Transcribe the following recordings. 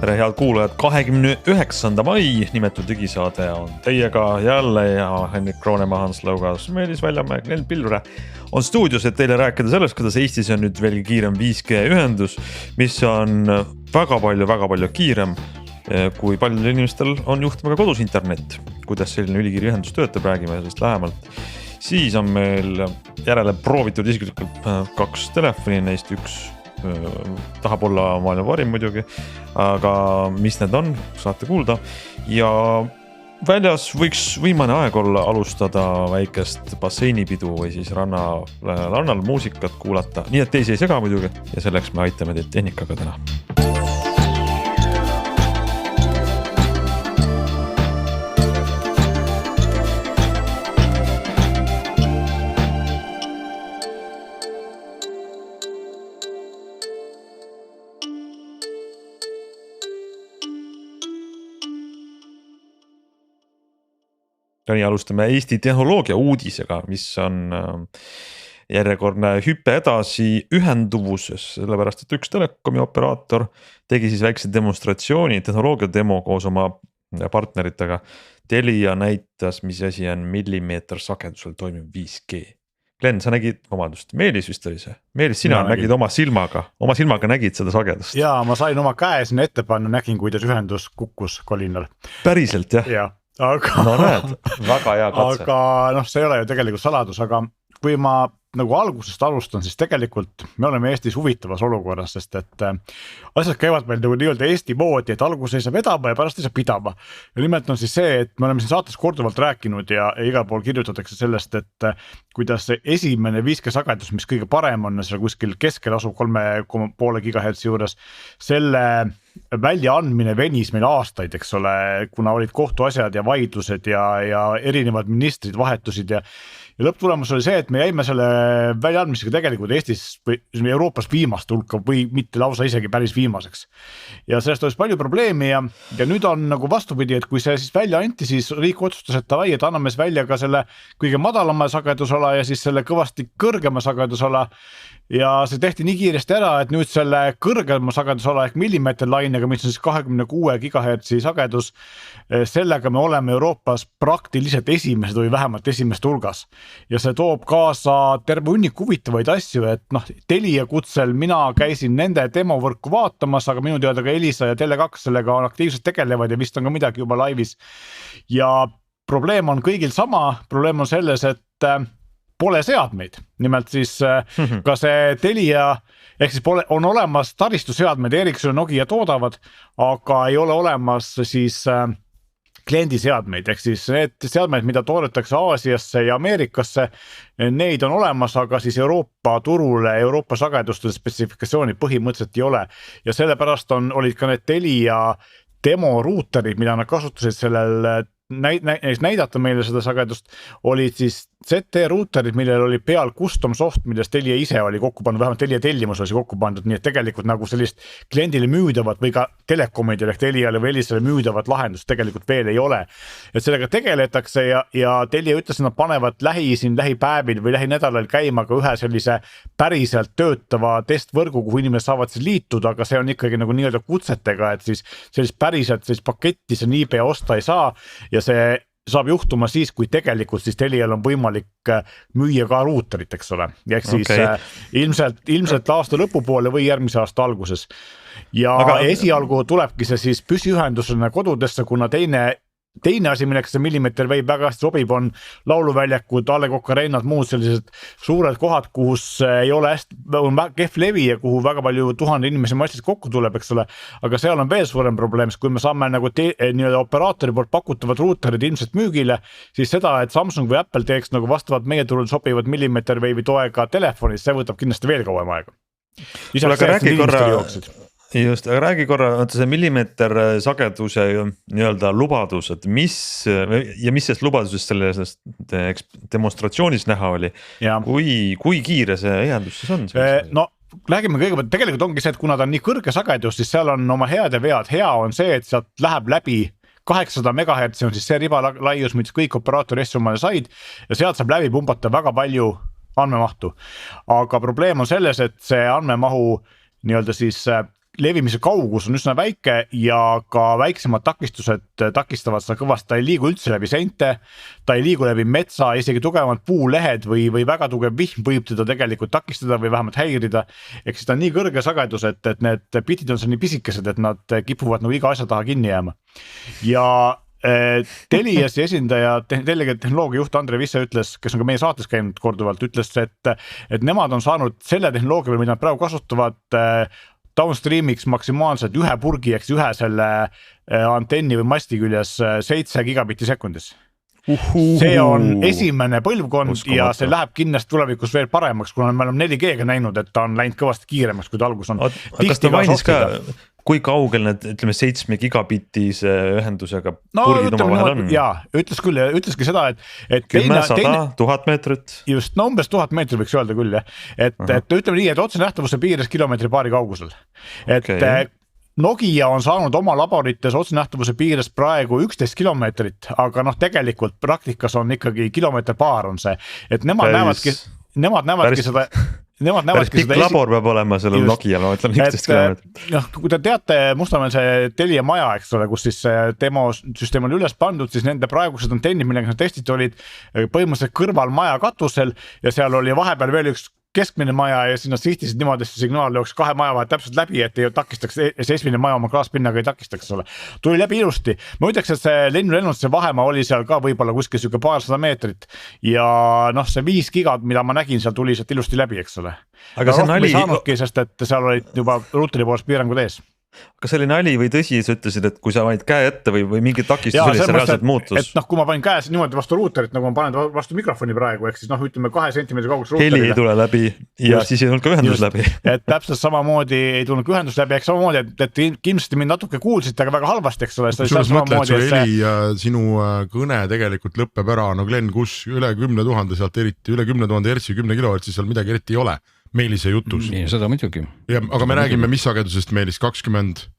tere head kuulajad, 29. mai nimetud digisaade on teiega jälle ja Henrik Roonemaa, Hans Laugas, Meelis Väljamäe, Glen Pilvre on stuudios, et teile rääkida sellest, kuidas Eestis on nüüd veelgi kiirem 5G ühendus, mis on väga palju kiirem, kui paljudel inimestel on juhtuma ka kodus internet. Kuidas selline ülikiire ühendus töötab, räägime sellest lähemalt. Siis on meil järele proovitud isiklikult 2 telefoni, neist üks tahab olla maailma parim muidugi, aga mis need on, saate kuulda. Ja väljas võiks viimane aeg olla alustada väikest basseinipidu või siis rannal muusikat kuulata, nii et teisi ei sega muidugi ja selleks me aitame teid tehnikaga täna. Nii alustame Eesti tehnoloogia uudisega, mis on järjekordne hüpe edasi ühenduvuses, sellepärast et üks telekomi operaator tegi siis väikse demonstratsiooni, tehnoloogia demo koos oma partneritega. Telia näitas, mis asi on millimeeter sagedusel toimiv 5G. Glen, sa nägid, Meelis vist oli see. Meelis, sina nägid oma silmaga nägid seda sagedust. Jaa, ma sain oma käe sinna ette panna, nägin, kuidas ühendus kukkus kolinal. Päriselt, jah? Jaa. Aga, no näed, väga hea katse. Aga see ei ole ju tegelikult saladus, aga kui ma nagu algusest alustan, siis tegelikult me oleme Eestis huvitavas olukorras, sest et asjad käivad meil nagu nii-öelda Eesti moodi, et alguses ei saa vedama ja pärast ei saa pidama. Ja nimelt on siis see, et me oleme siin saates korduvalt rääkinud ja igal pool kirjutatakse sellest, et kuidas see esimene 5G sagedus, mis kõige parem on, seal kuskil keskel asub 3,5 GHz juures, selle väljaandmine venis meil aastaid, eks ole, kuna olid kohtuasjad ja vaidlused ja erinevad ministrid vahetusid ja lõpptulemus oli see, et me jäime selle väljaandmisega tegelikult Eestis või Euroopas viimast hulka või mitte lausa isegi päris viimaseks. Ja sellest olisi palju probleemi ja nüüd on nagu vastupidi, et kui see siis välja anti, siis riik otsustas, et et anname välja ka selle kõige madalama sagedusala ja siis selle kõvasti kõrgema sagedusala ja see tehti nii kiiresti ära, et nüüd selle kõrgema sagedusala ehk millimeeterlainega, mis on siis 26 GHz sagedus, sellega me oleme Euroopas praktiliselt esimesed või vähemalt esimest hulgas. Ja see toob kaasa terve hunniku huvitavaid asju, et Telia kutsel mina käisin nende demovõrku vaatamas, aga minu teada ka Elisa ja Tele2 sellega on aktiivselt tegelevad ja vist on ka midagi juba laivis. Ja probleem on kõigil sama, probleem on selles, et pole seadmeid, nimelt siis ka see Telia, ehk siis on olemas taristuseadmeid, Ericsson ja Nokia toodavad, aga ei ole olemas siis kliendiseadmeid, ehk siis need seadmeid, mida toodetakse Aasiasse ja Ameerikasse, neid on olemas, aga siis Euroopa turule, Euroopa sageduste spetsifikatsiooni põhimõtteliselt ei ole ja sellepärast olid ka need Telia demo ruuterid, mida nad kasutasid sellel näidata meile seda sagedust, olid siis ZT ruuterid, millel oli peal custom soft, millest Telia ise oli kokku pandud, vähemalt Telia tellimus oli kokku pandud, nii et tegelikult nagu sellist kliendile müüdavat või ka telekomidele ehk Teliale või Elisele müüdavat lahendust tegelikult veel ei ole. Et sellega tegeletakse ja Telia ütles, et nad panevad lähipäevil või lähinädalal käima ka ühe sellise päriselt töötava testvõrgu, kuhu inimesed saavad siis liituda, aga see on ikkagi nagu nii-öelda kutsetega, et siis sellist päriselt sellist paketti see niipea osta ei saa ja see saab juhtuma siis, kui tegelikult siis Telial on võimalik müüa ka ruuterit, eks ole. Ja eks siis ilmselt aasta lõpupoole või järgmise aasta alguses. Ja esialgu tulebki see siis püsiühendusena kodudesse, kuna teine asi, milleks see millimeeter veib väga hästi sobib, on lauluväljakud, A. Le Coq Arenad, muud sellised suured kohad, kus ei ole on kehv levi ja kuhu väga palju 1000 inimesi massis kokku tuleb, eks ole. Aga seal on veel suurem probleem, kui me saame nagu operaatori poolt pakutavad ruuterid ilmselt müügile, siis seda, et Samsung või Apple teeks nagu vastavalt meie turul sobivad millimeeter veivi toega telefonis, see võtab kindlasti veel kauem aega. Just, aga räägi korra, see millimeeter sageduse nii-öelda lubadused, mis sellest lubadusest sellest demonstratsioonis näha oli, kui kiire see ühendus siis on? No räägime kõigepealt, tegelikult ongi see, et kuna ta on nii kõrge sagedus, siis seal on oma head ja vead. Hea on see, et sealt läheb läbi 800 MHz on siis see ribalaius, mis kõik operaatori omale said ja sealt saab läbi pumbata väga palju andmemahtu. Aga probleem on selles, et see andmemahu nii-öelda siis levimise kaugus on üsna väike ja ka väiksemad takistused takistavad seda kõvasti, ta ei liigu üldse läbi seinte, ta ei liigu läbi metsa, isegi tugevamad puulehed või väga tugev vihm võib teda tegelikult takistada või vähemalt häirida. Ehk siis ta on nii kõrge sagedus, et need bitid on seal nii pisikesed, et nad kipuvad nagu iga asja taha kinni jääma. Ja Teliasi esindaja, Telia tehnoloogia juht Andre Visse ütles, kes on ka meie saates käinud korduvalt, ütles, et nemad on saanud selle tehnoloogia peal, mida nad praegu kasutavad downstreamiks maksimaalselt ühe purgi, eks ühe selle antenni või masti küljes 7 gigabitti sekundis. See on esimene põlvkond ja see läheb kindlasti tulevikus veel paremaks, kuna me oleme 4G-ga näinud, et ta on läinud kõvasti kiiremaks, kui ta algus on. Kas ta mainis ka, kui kaugel need, ütleme 7 gigabittise ühendusega purgid oma vahel on? Jaa, ütleski seda, et 10, 100, 1000 meetrit. Just, no umbes 1000 meetrit võiks öelda küll, et ütleme nii, et otse nähtavuse piires kilomeetri paari kaugusel. Et Nokia on saanud oma laborites otsenähtavuse piires praegu 11 kilomeetrit, aga tegelikult praktikas on ikkagi kilomeeter paar on see, et nemad näevadki seda. Päris pikk labor peab olema sellel Nokial, ma ütlen 11 kilomeetrit. Kui te teate, Mustamäel see Telia maja, eks ole, kus siis demosüsteem oli üles pandud, siis nende praegused antennid, millega nad testid olid põhimõtteliselt kõrval maja katusel ja seal oli vahepeal veel üks keskmine maja ja sinna sihtisid niimoodi, et see signaal jooks 2 maja vahel täpselt läbi, et ei takistaks, see esimene maja oma klaaspinnaga ei takistaks ole. Tuli läbi ilusti. Ma ütleks, et see lennuse vahemaa oli seal ka võib-olla kuskil siuke paarsada meetrit ja see 5 gigad, mida ma nägin, seal tuli sealt ilusti läbi, eks ole. Aga see nali... saanudki, sest et seal olid juba ruuteri poolest piirangud ees. Kas see oli nali või tõsi, sa ütlesid, et kui sa panid käe ette või mingi takistus oli, see reaalselt muutus? Et kui ma panin käes niimoodi vastu ruuterit, nagu ma panen vastu mikrofoni praegu, ehk siis ütleme 2 sentimeetri kaugus ruuterile. Heli ei tule läbi ja siis ei tulnud ka ühendus läbi. Et täpselt samamoodi ei tulnud ka ühendus läbi, eks samamoodi, et kindlasti mind natuke kuulsite, aga väga halvasti, eks ole. Kusjuures mõtle, et su heli ja sinu kõne tegelikult lõppeb ära, no Glenn, kus üle 10 000 sealt eriti, üle 10 000 hertsi, 10 kilohertsi seal midagi eriti ei ole Meelise jutus. Nii, seda muidugi. Ja, aga me räägime, mis sagedusest Meelis, 26,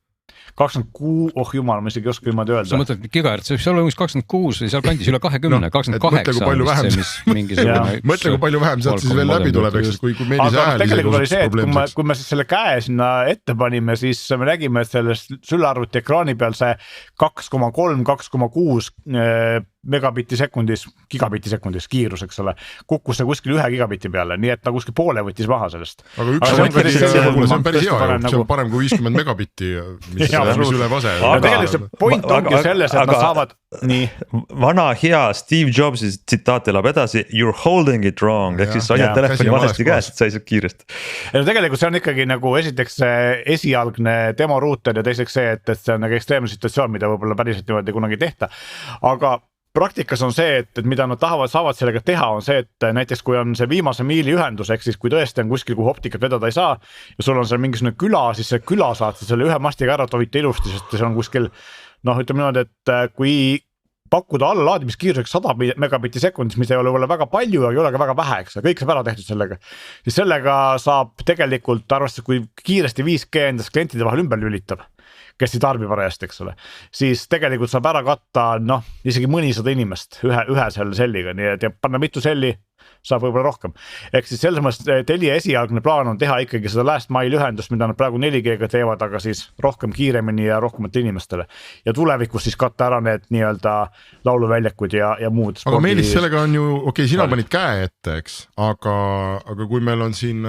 jumal, ma isegi oska ilmaad öelda. Sa mõtled gigahertz, seal oli 26 või seal kandis üle 20, 28. Mõtle, kui palju vähem sealt siis veel läbi tuleb, eks, kui Meelise hääl tegelikult oli see, et kui me siis selle käe sinna ette panime, siis me nägime, et sellest sülearvuti ekraani peal see 2,3, 2,6 megabitti sekundis, gigabitti sekundis kiirus, eks ole, kukkus see kuskil 1 gigabitti peale, nii et ta kuskil poole võttis maha sellest. Aga see on päris hea, see on parem kui 50 megabitti, mis üle vase. Tegelikult see point ongi selles, et nad saavad nii. Vana hea Steve Jobsi tsitaat elab edasi, you're holding it wrong, ehk siis hoiad telefoni valesti käest, et sa ei saa kiiresti. Tegelikult see on ikkagi nagu esiteks esialgne demoruuter ja teiseks see, et see on nagu ekstreemne situatsioon, mida võib-olla päriselt niimoodi kunagi tehta, aga praktikas on see, et mida nad saavad sellega teha, on see, et näiteks kui on see viimase miili ühendus, ehk siis kui tõesti on kuskil, kuhu optikat vedada ei saa ja sul on seal mingisugune küla, siis see küla saad selle ühe mastiga ära tovita ilusti, sest see on kuskil, ütleme niimoodi, et kui pakkuda alla laadimiskiiruseks 100 megabitti sekundis, mis ei ole väga palju ja ei ole ka väga vähe, eks, kõik saab ära tehtud sellega, siis sellega saab tegelikult arvestades, kui kiiresti 5G endas klientide vahel ümber lülitab, kes ei tarbi parajast, eks ole, siis tegelikult saab ära katta, isegi mõnisada inimest ühe selle selliga, nii et ja panna mitu selli, saab võib-olla rohkem. Ehk siis selles mõttes Telia esialgne plaan on teha ikkagi seda last mile ühendust, mida nad praegu 4G-ga teevad, aga siis rohkem kiiremini ja rohkemate inimestele. Ja tulevikus siis katta ära need nii-öelda lauluväljakud ja muud. Aga Meelis, sellega on ju, sina panid käe ette, eks, aga kui meil on siin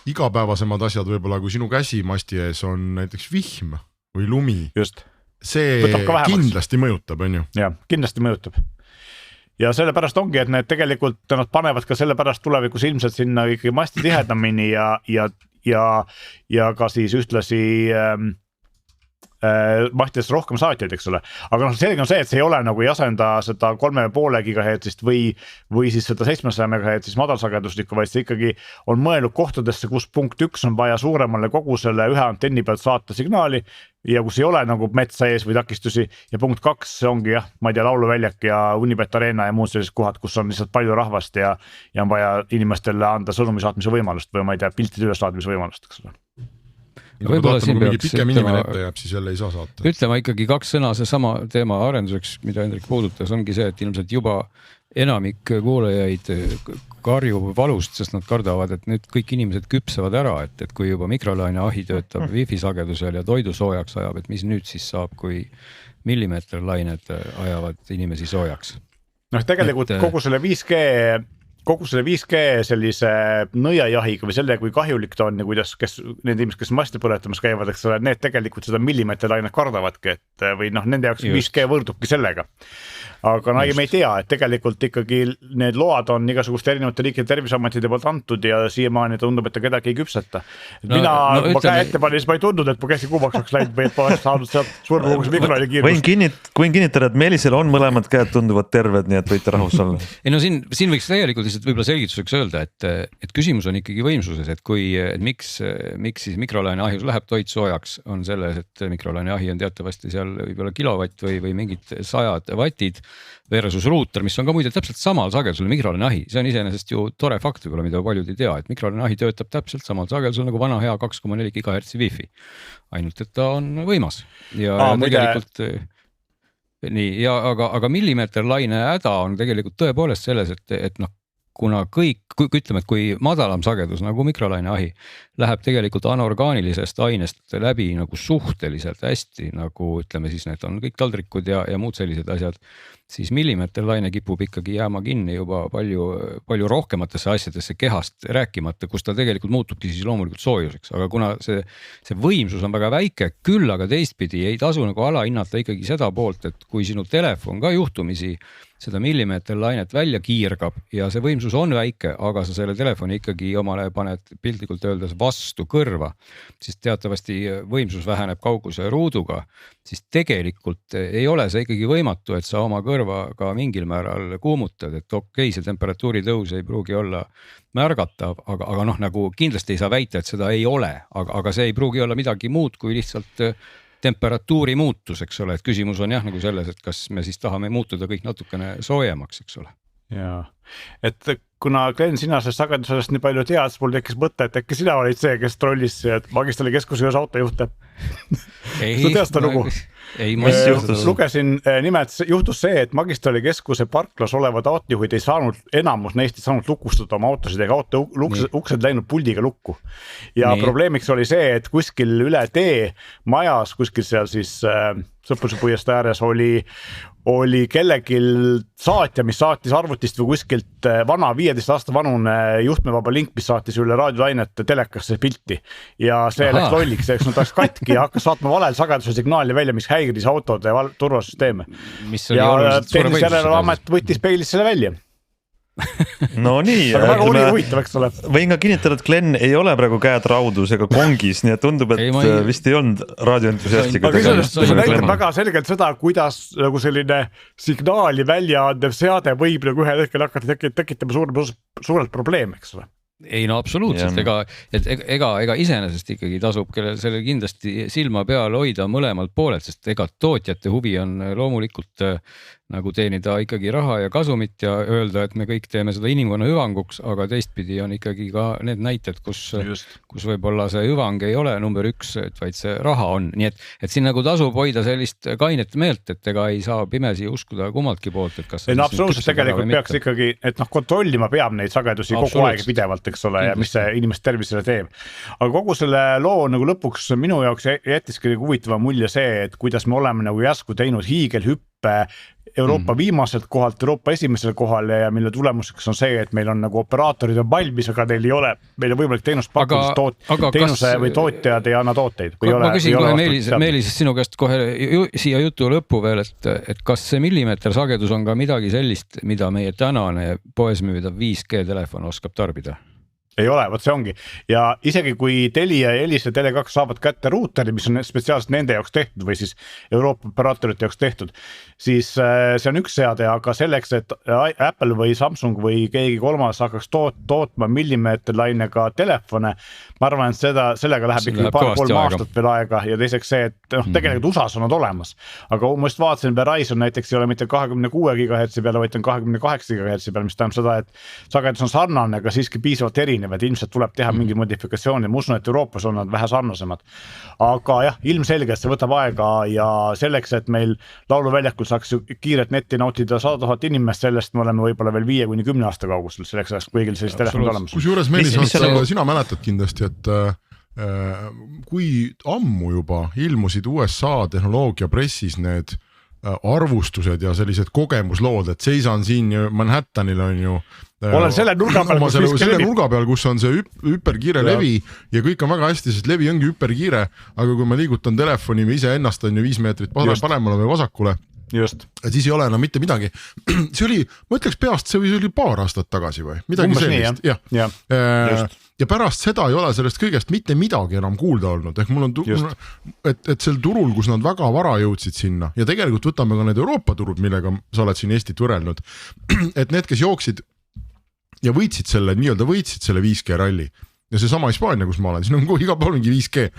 igapäevasemad asjad võib-olla, kui sinu käsi masti ees on näiteks vihm või lumi, just. See kindlasti mõjutab, on ju? Jah, kindlasti mõjutab. Ja sellepärast ongi, et need tegelikult nad panevad ka sellepärast tulevikus ilmselt sinna ikkagi masti tihedamini ja ka siis ühtlasi mahtides rohkem saatjaid, eks ole. Aga selge on see, et see ei ole nagu ei asenda seda 3,5 gigahertsist või siis seda 700 megahertsist madalsageduslikku, vaid see ikkagi on mõelnud kohtadesse, kus punkt 1 on vaja suuremale kogusele ühe antenni pealt saata signaali ja kus ei ole nagu metsa ees või takistusi ja punkt 2 ongi ma ei tea, lauluväljak ja Unibet Arena ja muud sellised kohad, kus on lihtsalt palju rahvast ja on vaja inimestele anda sõnumi saatmise võimalust või ma ei tea, piltide üleslaadimise võimalust, eks ole. Võib-olla siin peaks ütlema ikkagi 2 sõna see sama teema arenduseks, mida Hendrik puudutas, ongi see, et ilmselt juba enamik kuulajaid karjub valust, sest nad kardavad, et nüüd kõik inimesed küpsevad ära, et kui juba mikrolaineahi töötab Wi-Fi sagedusel ja toidu soojaks ajab, et mis nüüd siis saab, kui millimeeterlained ajavad inimesi soojaks? Noh, tegelikult kogu selle 5G sellise nõiajahiga või selle, kui kahjulik ta on ja kuidas, need inimesed, kes masti põletamas käivad, eks ole, need tegelikult seda millimeeterlainet kardavadki, et või noh, nende jaoks 5G võrdubki sellega. Aga no me ei tea, et tegelikult ikkagi need load on igasuguste erinevate liikide terviseametide poolt antud ja siiamaani tundub, et ta kedagi ei küpseta. Mina käe ette panin, siis ma ei tundnud, et ma käsi kuumaks oleks läinud või et ma oleks saanud sealt suurmukuse mikrolaine kiirust. Võin kinnitada, et Meelisel on mõlemad käed tunduvad terved, nii et võite rahus olla. Ei no siin võiks täielikult lihtsalt võib-olla selgituseks öelda, et küsimus on ikkagi võimsuses, et miks siis mikrolaineahjus läheb toit soojaks, on selles, et mikrolaineahi on teatavasti seal võib-olla kilovatt või mingid 100 vatid versus ruuter, mis on ka muide täpselt samal sagedusel mikrolaineahi. See on iseenesest ju tore fakt võib-olla, mida paljud ei tea, et mikrolaineahi töötab täpselt samal sagedusel nagu vana hea 2,4 GHz Wi-Fi. Ainult, et ta on võimas ja tegelikult nii, aga millimeeterlaine häda on tegelikult tõepoolest selles, et noh, kuna ütleme, et kui madalam sagedus nagu mikrolaineahi läheb tegelikult anorgaanilisest ainest läbi nagu suhteliselt hästi, nagu ütleme siis need on kõik taldrikud ja muud sellised asjad, siis millimeeterlaine kipub ikkagi jääma kinni juba palju rohkematesse asjadesse kehast rääkimata, kus ta tegelikult muutubki siis loomulikult soojuseks, aga kuna see võimsus on väga väike, küll aga teistpidi ei tasu nagu alahinnata ikkagi seda poolt, et kui sinu telefon ka juhtumisi seda millimeeterlainet välja kiirgab ja see võimsus on väike, aga sa selle telefoni ikkagi omale paned piltlikult öeldes vastu kõrva, siis teatavasti võimsus väheneb kauguse ruuduga, siis tegelikult ei ole see ikkagi võimatu, et sa oma kõrva ka mingil määral kuumutad, et okei, see temperatuuri tõus ei pruugi olla märgatav, aga noh, nagu kindlasti ei saa väita, et seda ei ole, aga see ei pruugi olla midagi muud kui lihtsalt temperatuuri muutus, eks ole, et küsimus on jah nagu selles, et kas me siis tahame muutuda kõik natukene soojemaks, eks ole. Jaa, et kuna Glen, sina sellest sagedusest nii palju tead, siis mul tekkis mõte, et äkki sina olid see, kes trollis, et Magistrali keskuse ühes autojuhte. Sa tead seda lugu? Ei, lugesin, nimelt juhtus see, et Magistrali keskuse parklas olevad autojuhid ei saanud, enamus neist ei saanud lukustada oma autosid ega auto uksed läinud puldiga lukku. Ja probleemiks oli see, et kuskil üle tee majas, kuskil seal siis Sõpruse puiest ääres oli kellelgi saatja, mis saatis arvutist või kuskilt vana 15 aasta vanune juhtmevaba link, mis saatis üle raadiolainet telekasse pilti ja see läks lolliks, eks nad läks katki ja hakkas saatma valel sageduse signaali välja, mis häiris autode ja turvasüsteeme. Ja Tehnilise Järelevalve Amet võttis peilis selle välja. No nii, aga väga oli huvitav, eks ole. Võin ka kinnitada, et Glen ei ole praegu käed raudus ega kongis, nii et tundub, et vist ei olnud raadioentusiastiga. Aga see näitab väga selgelt seda, kuidas nagu selline signaali välja andev seade võib nagu ühel hetkel hakata tekitama suurelt probleem, eks ole. Ei no absoluutselt, ega iseenesest ikkagi tasub selle kindlasti silma peal hoida mõlemalt poolelt, sest ega tootjate huvi on loomulikult nagu teenida ikkagi raha ja kasumit ja öelda, et me kõik teeme seda inimkonna hüvanguks, aga teistpidi on ikkagi ka need näited, kus võib-olla see hüvang ei ole number 1, vaid see raha on. Nii et siin nagu tasub hoida sellist kainet meelt, et ega ei saa pimesi uskuda kummaltki poolt, et kas absoluutselt tegelikult peaks ikkagi, et kontrollima peab neid sagedusi kogu aeg pidevalt, eks ole, ja mis see inimest tervisele teeb. Aga kogu selle loo nagu lõpuks minu jaoks jättiski huvitava mulje see, et kuidas me oleme nagu järsku teinud hiigelhüppe Euroopa viimaselt kohalt Euroopa esimesel kohal ja mille tulemuseks on see, et meil on nagu operaatorid on valmis, aga neil ei ole, meil on võimalik teenust pakkuda, teenuse või tootjad ei anna tooteid. Ma küsin kohe Meelis sinu käest kohe siia jutu lõppu veel, et kas see millimeeter sagedus on ka midagi sellist, mida meie tänane poes müüdav 5G telefon oskab tarbida? Ei ole, võt see ongi. Ja isegi kui Telia ja Elisa ja Tele2 saavad kätte ruuteri, mis on spetsiaalselt nende jaoks tehtud või siis Euroopa operaatorite jaoks tehtud, siis see on üks seade, aga selleks, et Apple või Samsung või keegi kolmas hakkaks tootma millimeeterlainega telefone, ma arvan, et sellega läheb ikkagi paar-kolm aastat veel aega ja teiseks see, et tegelikult USAs on nad olemas. Aga ma just vaatasin, Verizon näiteks ei ole mitte 26 GHz peale, vaid on 28 GHz peale, mis tähendab seda, et sagedus on sarnane, aga siiski piisavalt erinev. erinevad, ilmselt tuleb teha mingi modifikatsiooni, ma usun, et Euroopas on nad vähe sarnasemad. Aga jah, ilmselgelt see võtab aega ja selleks, et meil lauluväljakul saaks kiiret netti nautida 100 000 inimest, sellest me oleme võib-olla veel 5-10 aasta kaugusel, selleks ajaks kõigil sellist telefonid olemas. Kusjuures Meelis, sina mäletad kindlasti, et kui ammu juba ilmusid USA tehnoloogia pressis need arvustused ja sellised kogemuslood, et seisan siin Manhattanil on ju olen selle nurga peal, kus on see hüperkiire levi ja kõik on väga hästi, sest levi ongi hüperkiire, aga kui ma liigutan telefoni või ise ennast on ju 5 meetrit paremale või vasakule, just. Siis ei ole enam mitte midagi. See oli, ma ütleks peast, see oli paar aastat tagasi või midagi umbes sellist. Ja. Ja pärast seda ei ole sellest kõigest mitte midagi enam kuulda olnud, ehk mul on et sel turul, kus nad väga vara jõudsid sinna ja tegelikult võtame ka need Euroopa turud, millega sa oled siin Eestit võrrelnud, et need, kes jooksid ja võitsid selle 5G ralli ja see sama Hispaania, kus ma olen, siin on iga pool mingi 5G.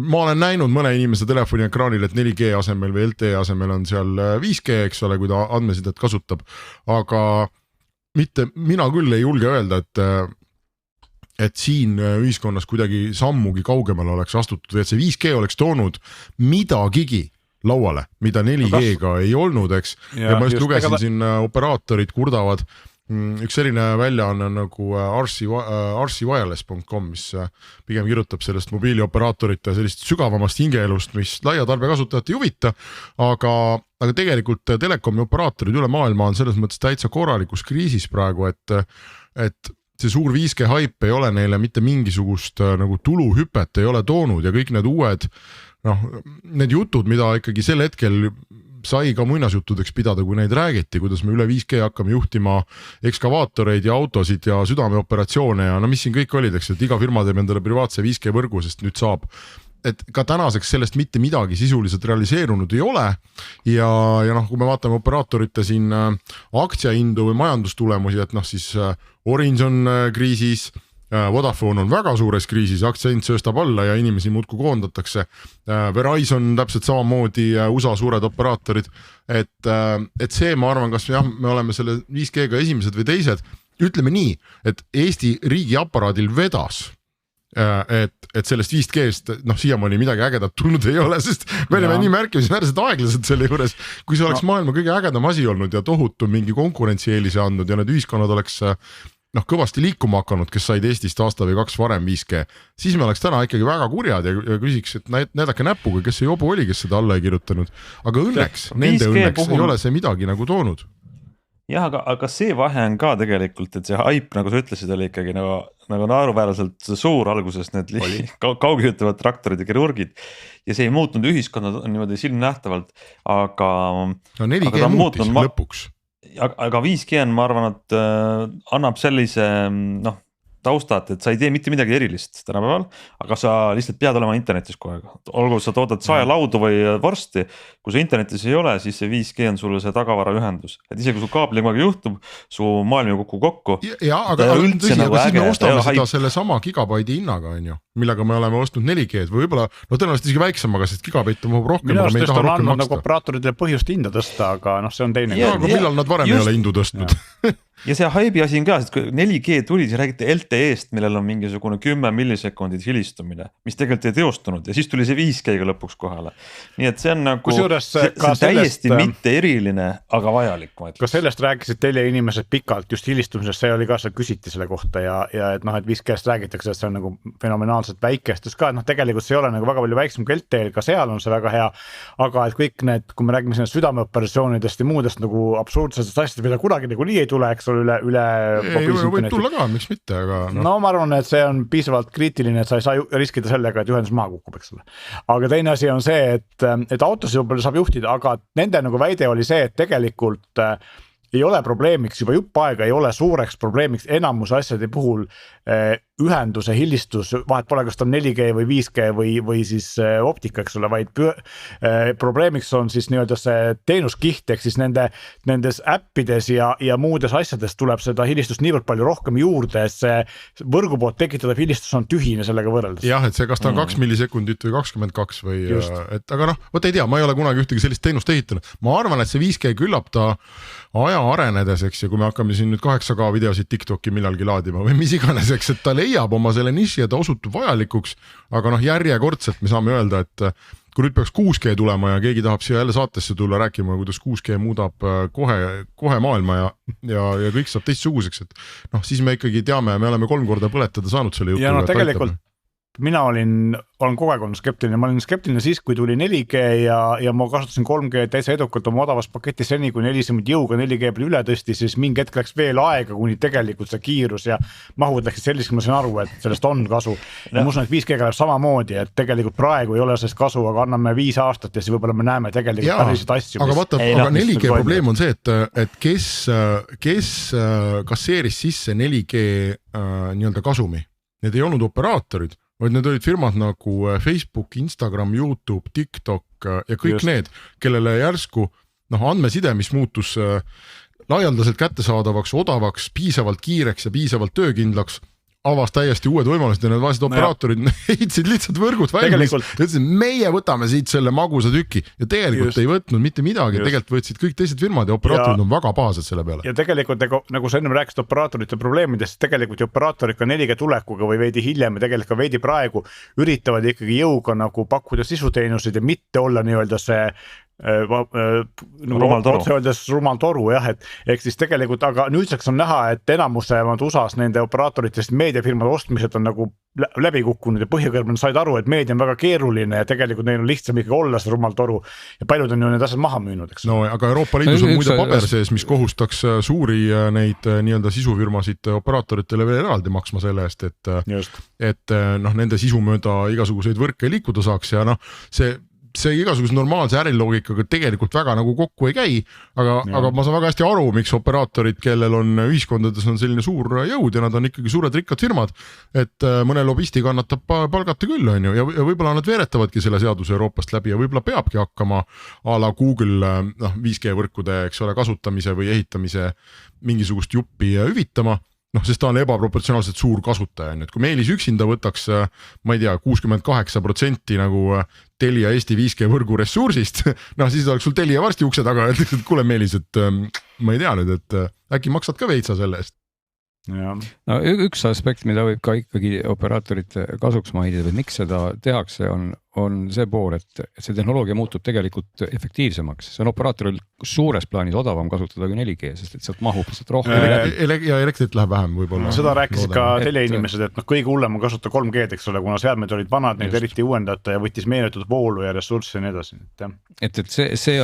Ma olen näinud mõne inimese telefoni ekraanil, et 4G asemel või LTE asemel on seal 5G, eks ole, kui ta andmesidet kasutab, aga mina küll ei julge öelda, et siin ühiskonnas kuidagi sammugi kaugemale oleks astutud või et see 5G oleks toonud midagigi lauale, mida 4G-ga ei olnud, eks. Ja ma just lugesin siin operaatorid kurdavad, üks selline väljaanne nagu rcwireless.com, mis pigem kirjutab sellest mobiilioperaatorite sellist sügavamast hingeelust, mis laia tarbekasutajat ei huvita, aga tegelikult telekomi operaatorid üle maailma on selles mõttes täitsa korralikus kriisis praegu, et see suur 5G hype ei ole neile mitte mingisugust nagu tuluhüpet ei ole toonud ja kõik need uued, need jutud, mida ikkagi sel hetkel sai ka muinasjuttudeks pidada, kui neid räägiti, kuidas me üle 5G hakkame juhtima ekskavaatoreid ja autosid ja südameoperatsioone ja mis siin kõik olid, eks, et iga firma teeb endale privaatse 5G võrgu, sest nüüd saab. Et ka tänaseks sellest mitte midagi sisuliselt realiseerunud ei ole ja kui me vaatame operaatorite siin aktsiahindu või majandustulemusi, et siis Orange on kriisis, Vodafone on väga suures kriisis, aktsiahind sööstab alla ja inimesi muudkui koondatakse. Verizon täpselt samamoodi, USA suured operaatorid, et see ma arvan, kas me oleme selle 5G-ga esimesed või teised, ütleme nii, et Eesti riigi aparaadil vedas, et sellest 5G-st siiamaani midagi ägedat tulnud ei ole, sest me oleme nii märkimisväärselt aeglased selle juures, kui see oleks maailma kõige ägedam asi olnud ja tohutu mingi konkurentsieelise andnud ja need ühiskonnad oleks kõvasti liikuma hakanud, kes said Eestist aasta või 2 varem 5G, siis me oleks täna ikkagi väga kurjad ja küsiks, et näidake näpuga, kes see jobu oli, kes seda alla ei kirjutanud, aga õnneks, nende õnneks ei ole see midagi nagu toonud. Jah, aga see vahe on ka tegelikult, et see hype, nagu sa ütlesid, oli ikkagi nagu naeruväärselt suur alguses need kaugjuhitavad traktorid ja kirurgid ja see ei muutnud ühiskonnad niimoodi silmnähtavalt, aga 4G muutis lõpuks. Aga 5G on, ma arvan, et annab sellise taustat, et sa ei tee mitte midagi erilist tänapäeval, aga sa lihtsalt pead olema internetis kogu aeg. Olgu sa toodad saelaudu või vorsti, kui sa internetis ei ole, siis see 5G on sulle see tagavara ühendus. Et isegi kui su kaabli juhtub, su maailm ju kokku. Ja, aga siis me ostame seda selle sama gigabaidi hinnaga, millega me oleme ostnud 4G-d või võib-olla, tõenäoliselt isegi väiksemaga, sest gigabaitt on rohkem. Minu arust on andnud nagu operaatoridele põhjust hinda tõsta, aga see on teine. Ja, aga millal nad varem ei ole hindu tõstnud? Ja see haibi asi on ka, sest kui 4G tuli, siis räägiti LTE-st, millel on mingisugune 10 millisekundit hilistumine, mis tegelikult ei teostunud ja siis tuli see 5G-ga lõpuks kohale. Nii et see on nagu see on täiesti mitte eriline, aga vajalik. Ka sellest rääkisid teile inimesed pikalt just hilistumisest, see oli ka, see küsiti selle kohta ja et 5G-st räägitakse, et see on nagu fenomenaalselt väikestus ka, et tegelikult see ei ole nagu väga palju väiksem kui LTE, ka seal on see väga hea, aga et kõik need, kui me räägime südameoperatsioonidest ja muudest nagu absurdsetest asjadest, mida kunagi nagu nii ei tule, eks üle võib tulla ka, miks mitte, aga no ma arvan, et see on piisavalt kriitiline, et sa ei saa riskida sellega, et ühendus maha kukub, eks ole. Aga teine asi on see, et autosid võib-olla saab juhtida, aga nende nagu väide oli see, et tegelikult ei ole probleemiks, juba jupp aega ei ole suureks probleemiks enamus asjade puhul ühenduse hilistus, vahet pole, kas ta on 4G või 5G või siis optika, eks ole, vaid probleemiks on siis nii-öelda see teenuskiht, ehk siis nendes äppides ja muudes asjades tuleb seda hilistust niivõrd palju rohkem juurde, et see võrgu poolt tekitatud hilistus on tühine sellega võrreldes. Jah, et see, kas ta on 2 millisekundit või 22 või, et aga võt ei tea, ma ei ole kunagi ühtegi sellist teenust ehitanud. Ma arvan, et see 5G küllap ta aja arenedes, eks, ja kui me hakkame siin nüüd 8K videosid TikToki millalgi laadima või mis iganes, eks, et ta leiab oma selle niši ja ta osutub vajalikuks, aga järjekordselt me saame öelda, et kui nüüd peaks 6G tulema ja keegi tahab siia jälle saatesse tulla rääkima, kuidas 6G muudab kohe maailma ja kõik saab teistsuguseks, et siis me ikkagi teame, me oleme 3 korda põletada saanud selle jutu. Ja tegelikult mina olen kogu aeg olnud skeptiline, ma olin skeptiline siis, kui tuli 4G ja ma kasutasin 3G täitsa edukalt oma odavas paketis seni, kui 4 jõuga 4G üle tõsti, siis mingi hetk läks veel aega, kuni tegelikult see kiirus ja mahud läksid selliseks, ma sain aru, et sellest on kasu. Ja ma usun, et 5G läheb samamoodi, et tegelikult praegu ei ole sellest kasu, aga anname 5 aastat ja siis võib-olla me näeme tegelikult päriselt asju. Aga vaata, aga 4G probleem on see, et kes kasseeris sisse 4G nii-öelda kasumi, need ei olnud operaatorid, vaid need olid firmad nagu Facebook, Instagram, YouTube, TikTok ja kõik need, kellele järsku andmeside, mis muutus laialdaselt kättesaadavaks, odavaks, piisavalt kiireks ja piisavalt töökindlaks, avas täiesti uued võimalused ja need vaesed operaatorid heitsid lihtsalt võrgud välja. Ütlesid, meie võtame siit selle magusa tüki ja tegelikult ei võtnud mitte midagi, tegelikult võtsid kõik teised firmad ja operaatorid on väga pahased selle peale. Ja tegelikult, nagu sa enne rääkisid operaatorite probleemidest, tegelikult operaatorid ka 4G tulekuga või veidi hiljem ja tegelikult ka veidi praegu üritavad ikkagi jõuga nagu pakkuda sisuteenuseid ja mitte olla nii-öelda see rumal toru jah, et ehk siis tegelikult, aga nüüdseks on näha, et enamuse USA-s nende operaatoritest meediafirmade ostmised on nagu läbi kukkunud ja põhjakõrgmine said aru, et meedia on väga keeruline ja tegelikult neil on lihtsam ikkagi olla see rumal toru ja paljud on ju need asjad maha müünud, eks. No aga Euroopa Liidus on muide paber sees, mis kohustaks suuri neid nii-öelda sisufirmasid operaatoritele veel eraldi maksma selle eest, et nende sisu mööda igasuguseid võrke liikuda saaks ja see igasuguse normaalse äriloogikaga tegelikult väga nagu kokku ei käi, aga ma saan väga hästi aru, miks operaatorid, kellel on ühiskondades on selline suur jõud ja nad on ikkagi suured rikkad firmad, et mõne lobisti kannatab palgata küll, on ju, ja võib-olla nad veeretavadki selle seaduse Euroopast läbi ja võib-olla peabki hakkama a la Google 5G võrkude, eks ole, kasutamise või ehitamise mingisugust juppi hüvitama, sest ta on ebaproportsionaalselt suur kasutaja, et kui Meelis üksinda võtaks, ma ei tea, 68% nagu Telia Eesti 5G võrgu ressursist, siis oleks sul Telia varsti ukse taga, et kuule Meelis, et ma ei tea nüüd, et äkki maksad ka veitsa selle eest. Ja. No üks aspekt, mida võib ka ikkagi operaatorite kasuks mainida või miks seda tehakse, on see pool, et see tehnoloogia muutub tegelikult efektiivsemaks. See on operaatoril suures plaanis odavam kasutada kui 4G, sest et sealt mahub lihtsalt rohkem ja elektrit läheb vähem võib-olla. Seda rääkisid ka teleinimesed, et kõige hullem on kasutada 3G-d, eks ole, kuna seadmed olid vanad, neid eriti uuendata ja võttis meeletud voolu ja ressurssi ja nii edasi. Et see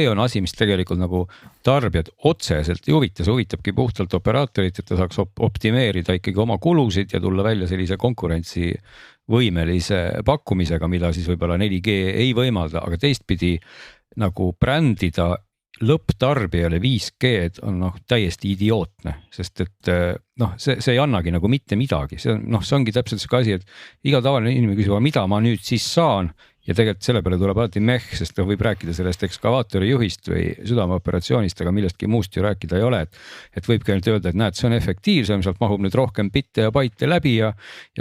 on asi, mis tegelikult nagu tarbijad otseselt ei huvita, see huvitabki puhtalt operaatorit, et ta saaks optimeerida ikkagi oma kulusid ja tulla välja sellise konkurentsi võimelise pakkumisega, mida siis võib-olla 4G ei võimalda, aga teistpidi nagu brändida lõpptarbijale 5G on täiesti idiootne, sest et see ei annagi nagu mitte midagi, see ongi täpselt see asi, et iga tavaline inimene küsib, mida ma nüüd siis saan ja tegelikult selle peale tuleb alati sest võib rääkida sellest ekskavaatori juhist või südameoperatsioonist, aga millestki muust ju rääkida ei ole, et võibki ainult öelda, et näed, see on efektiivsem, sealt mahub nüüd rohkem bitte ja baite läbi ja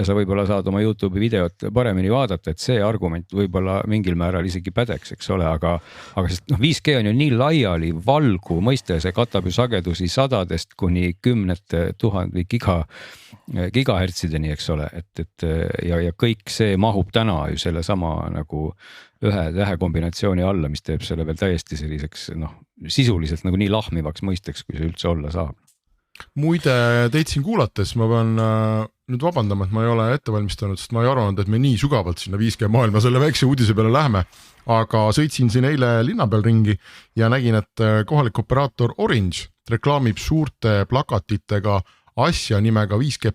sa võib-olla saad oma YouTube'i videot paremini vaadata, et see argument võib-olla mingil määral isegi pädeks, eks ole, aga sest 5G on ju nii laiali valgu mõiste, see katab ju sagedusi 100-dest kuni 10 000 või gigahertsideni, eks ole, et ja kõik see mahub täna ju selle sama nagu ühe tähe kombinatsiooni alla, mis teeb selle veel täiesti selliseks sisuliselt nagu nii lahmivaks mõisteks, kui see üldse olla saab. Muide, teid siin kuulates ma pean nüüd vabandama, et ma ei ole ette valmistanud, sest ma ei arvanud, et me nii sügavalt sinna 5G maailma selle väikse uudise peale läheme, aga sõitsin siin eile linna peal ringi ja nägin, et kohalik operaator Orange reklaamib suurte plakatitega asja nimega 5G+.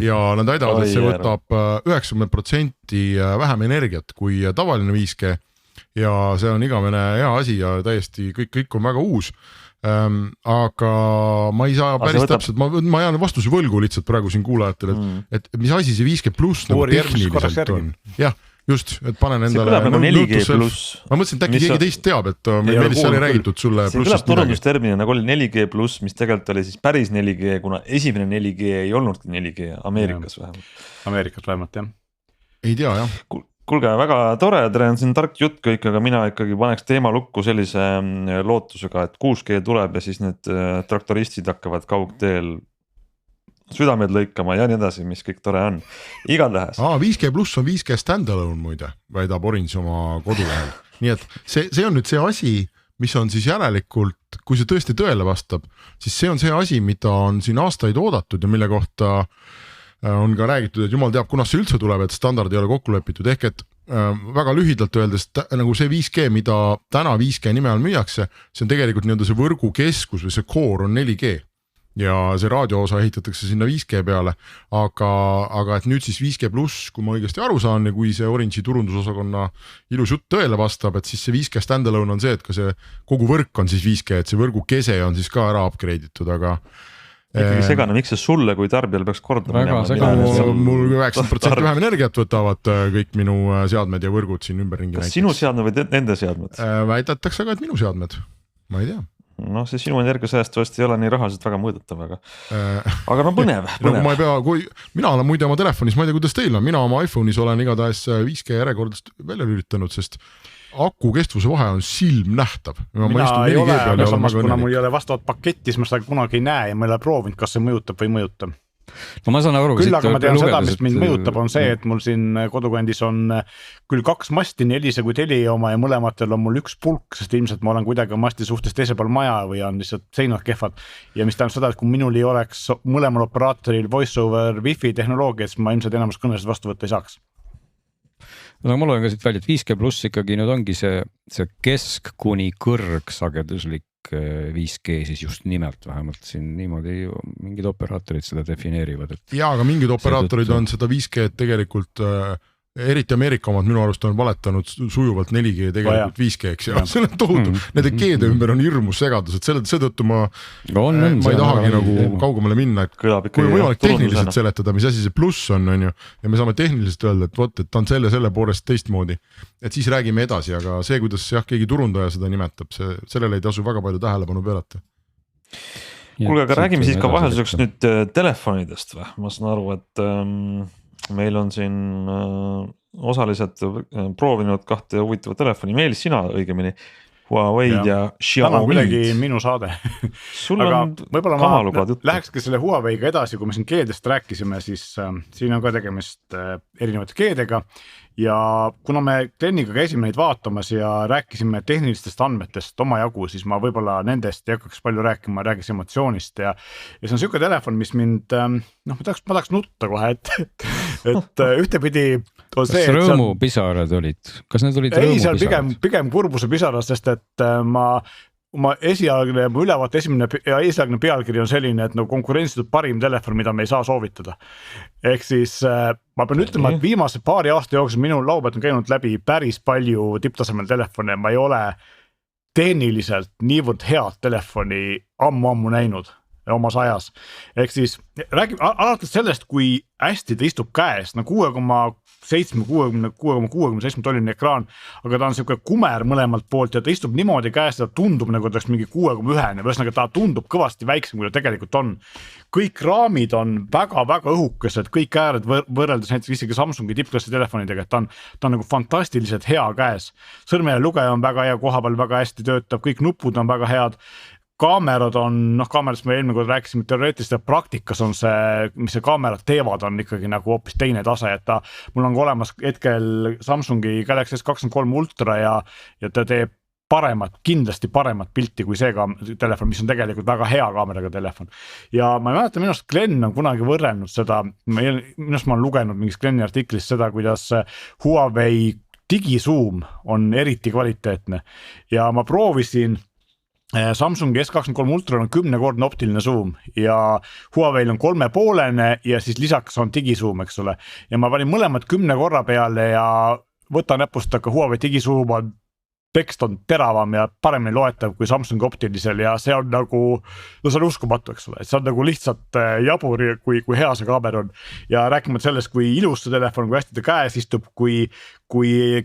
Ja nad väidavad, et see võtab 90% vähem energiat kui tavaline 5G ja see on igavene hea asi ja täiesti kõik on väga uus. aga ma ei saa päris täpselt, ma jään vastuse võlgu lihtsalt praegu siin kuulajatele, et mis asi see 5G pluss nagu tehniliselt on. Jah, just, et panen endale. See kõlab nagu 4G pluss. Ma mõtlesin, et äkki keegi teist teab, et meil seal ei räägitud sulle plussist midagi. See kõlab turundustermina nagu oli 4G pluss, mis tegelikult oli siis päris 4G, kuna esimene 4G ei olnudki 4G Ameerikas vähemalt. Ameerikas vähemalt, jah. Ei tea, jah. Kuulge, väga tore, on siin tark jutt kõik, aga mina ikkagi paneks teema lukku sellise lootusega, et 6G tuleb ja siis need traktoristid hakkavad kaugteel südamed lõikama ja nii edasi, mis kõik tore on. Igatahes. 5G pluss on 5G standalone muide, väidab Orange oma kodulehel. Nii et see on nüüd see asi, mis on siis järelikult, kui see tõesti tõele vastab, siis see on see asi, mida on siin aastaid oodatud ja mille kohta on ka räägitud, et jumal teab, kunas see üldse tuleb, et standard ei ole kokku lepitud, ehk et väga lühidalt öeldes nagu see 5G, mida täna 5G nime all müüakse, see on tegelikult nii-öelda see võrgu keskus või see core on 4G ja see raadioosa ehitatakse sinna 5G peale, aga et nüüd siis 5G pluss, kui ma õigesti aru saan ja kui see Orange'i turundusosakonna ilus jutt tõele vastab, et siis see 5G standalone on see, et ka see kogu võrk on siis 5G, et see võrgu kese on siis ka ära upgrade itud, aga ikkagi segane, miks see sulle kui tarbijal peaks korda minema? Mul 90% vähem energiat võtavad kõik minu seadmed ja võrgud siin ümberringi. Kas sinu seadmed või nende seadmed? Väidetakse aga, et minu seadmed, ma ei tea. No see sinu energiasääst vast ei ole nii rahaliselt väga mõõdetav, aga no põnev. Ma ei pea, mina olen muide oma telefonis, ma ei tea, kuidas teil on, mina oma iPhone'is olen igatahes 5G järjekordast välja lülitanud, sest aku kestvuse vahe on silmnähtav. Mina ei ole, aga samas kuna mul ei ole vastavat paketti, siis ma seda kunagi ei näe ja ma ei ole proovinud, kas see mõjutab või ei mõjuta. No ma saan aru, küll aga ma tean seda, mis mind mõjutab, on see, et mul siin kodukandis on küll 2 masti, nii Elisa kui Telia oma ja mõlematel on mul üks pulk, sest ilmselt ma olen kuidagi masti suhtes teise peal maja või on lihtsalt seinad kehvad. Ja mis tähendab seda, et kui minul ei oleks mõlemal operaatoril voice over wifi tehnoloogia, siis ma ilmselt enamus kõnesid vastu võtta ei saaks. No ma loen ka siit välja, et 5G pluss ikkagi nüüd ongi see kesk kuni kõrgsageduslik 5G siis just nimelt vähemalt siin niimoodi mingid operaatorid seda defineerivad. Jaa, aga mingid operaatorid on seda 5G tegelikult eriti Ameerika omad minu arust on valetanud sujuvalt 4G tegelikult 5G-ks ja see on tohutu, nende G-de ümber on hirmus segadus, et seetõttu ma ei tahagi nagu kaugemale minna, et kui võimalik tehniliselt seletada, mis asi see pluss on ju, ja me saame tehniliselt öelda, et vot, et ta on selle poolest teistmoodi, et siis räägime edasi, aga see, kuidas keegi turundaja seda nimetab, sellele ei tasu väga palju tähelepanu pöörata. Kuulge, aga räägime siis ka vahelduseks nüüd telefonidest või? Ma saan aru, et meil on siin osalised proovinud 2 huvitavat telefoni, Meelis sina õigemini, Huawei ja Xiaomi. Täna kuidagi minu saade. Sul on kamalubad juttu. Lähekski selle Huaweiga edasi, kui me siin G-dest rääkisime, siis siin on ka tegemist erinevate G-dega. Ja kuna me Gleniga käisime neid vaatamas ja rääkisime tehnilistest andmetest oma jagu, siis ma võib-olla nendest ei hakkaks palju rääkima, räägis emotsioonist ja see on selline telefon, mis mind, ma tahaks nutta kohe, et ühtepidi on see, kas rõõmupisarad olid? Kas need olid rõõmupisarad? Ei, seal pigem kurbuse pisarad, sest et oma esialgne pealkiri on selline, et nagu konkurentsitud parim telefon, mida me ei saa soovitada. Ehk siis ma pean ütlema, et viimase paari aasta jooksul minu laupäevad on käinud läbi päris palju tipptasemel telefone, ma ei ole tehniliselt niivõrd head telefoni ammu näinud omas ajas. Ehk siis räägime alates sellest, kui hästi ta istub käes, 6,67 tolline ekraan, aga ta on selline kumer mõlemalt poolt ja ta istub niimoodi käes, ta tundub nagu ta oleks mingi 6,1, või ta tundub kõvasti väiksem, kui ta tegelikult on. Kõik raamid on väga-väga õhukesed, kõik ääred võrreldes näiteks isegi Samsungi tippklassi telefonidega, et ta on nagu fantastiliselt hea käes. Sõrmejälje lugeja on väga hea, kohapeal väga hästi töötab, kõik nupud on väga head. Kaamerad on, kaamerast me eelmine kord rääkisime teoreetiliselt, et praktikas on see, mis see kaamerad teevad, on ikkagi nagu hoopis teine tase, et mul on olemas hetkel Samsungi Galaxy S23 Ultra ja ta teeb kindlasti paremat pilti kui see telefon, mis on tegelikult väga hea kaameraga telefon. Ja ma ei mäleta, minust Glen on kunagi võrrelnud seda, minust ma olen lugenud mingis Gleni artiklis seda, kuidas Huawei digizoom on eriti kvaliteetne ja ma proovisin Samsungi S23 Ultra on 10-kordne optiline zoom ja Huawei on 3,5 ja siis lisaks on digizoom, eks ole. Ja ma panin mõlemad 10 korra peale ja võtan näpust, aga Huawei digizoom on tekst on teravam ja paremini loetav kui Samsungi optilisel ja see on nagu, no see on uskumatu, eks ole, et see on nagu lihtsalt jabur, kui hea see kaamer on ja rääkimata sellest, kui ilus see telefon, kui hästi ta käes istub, kui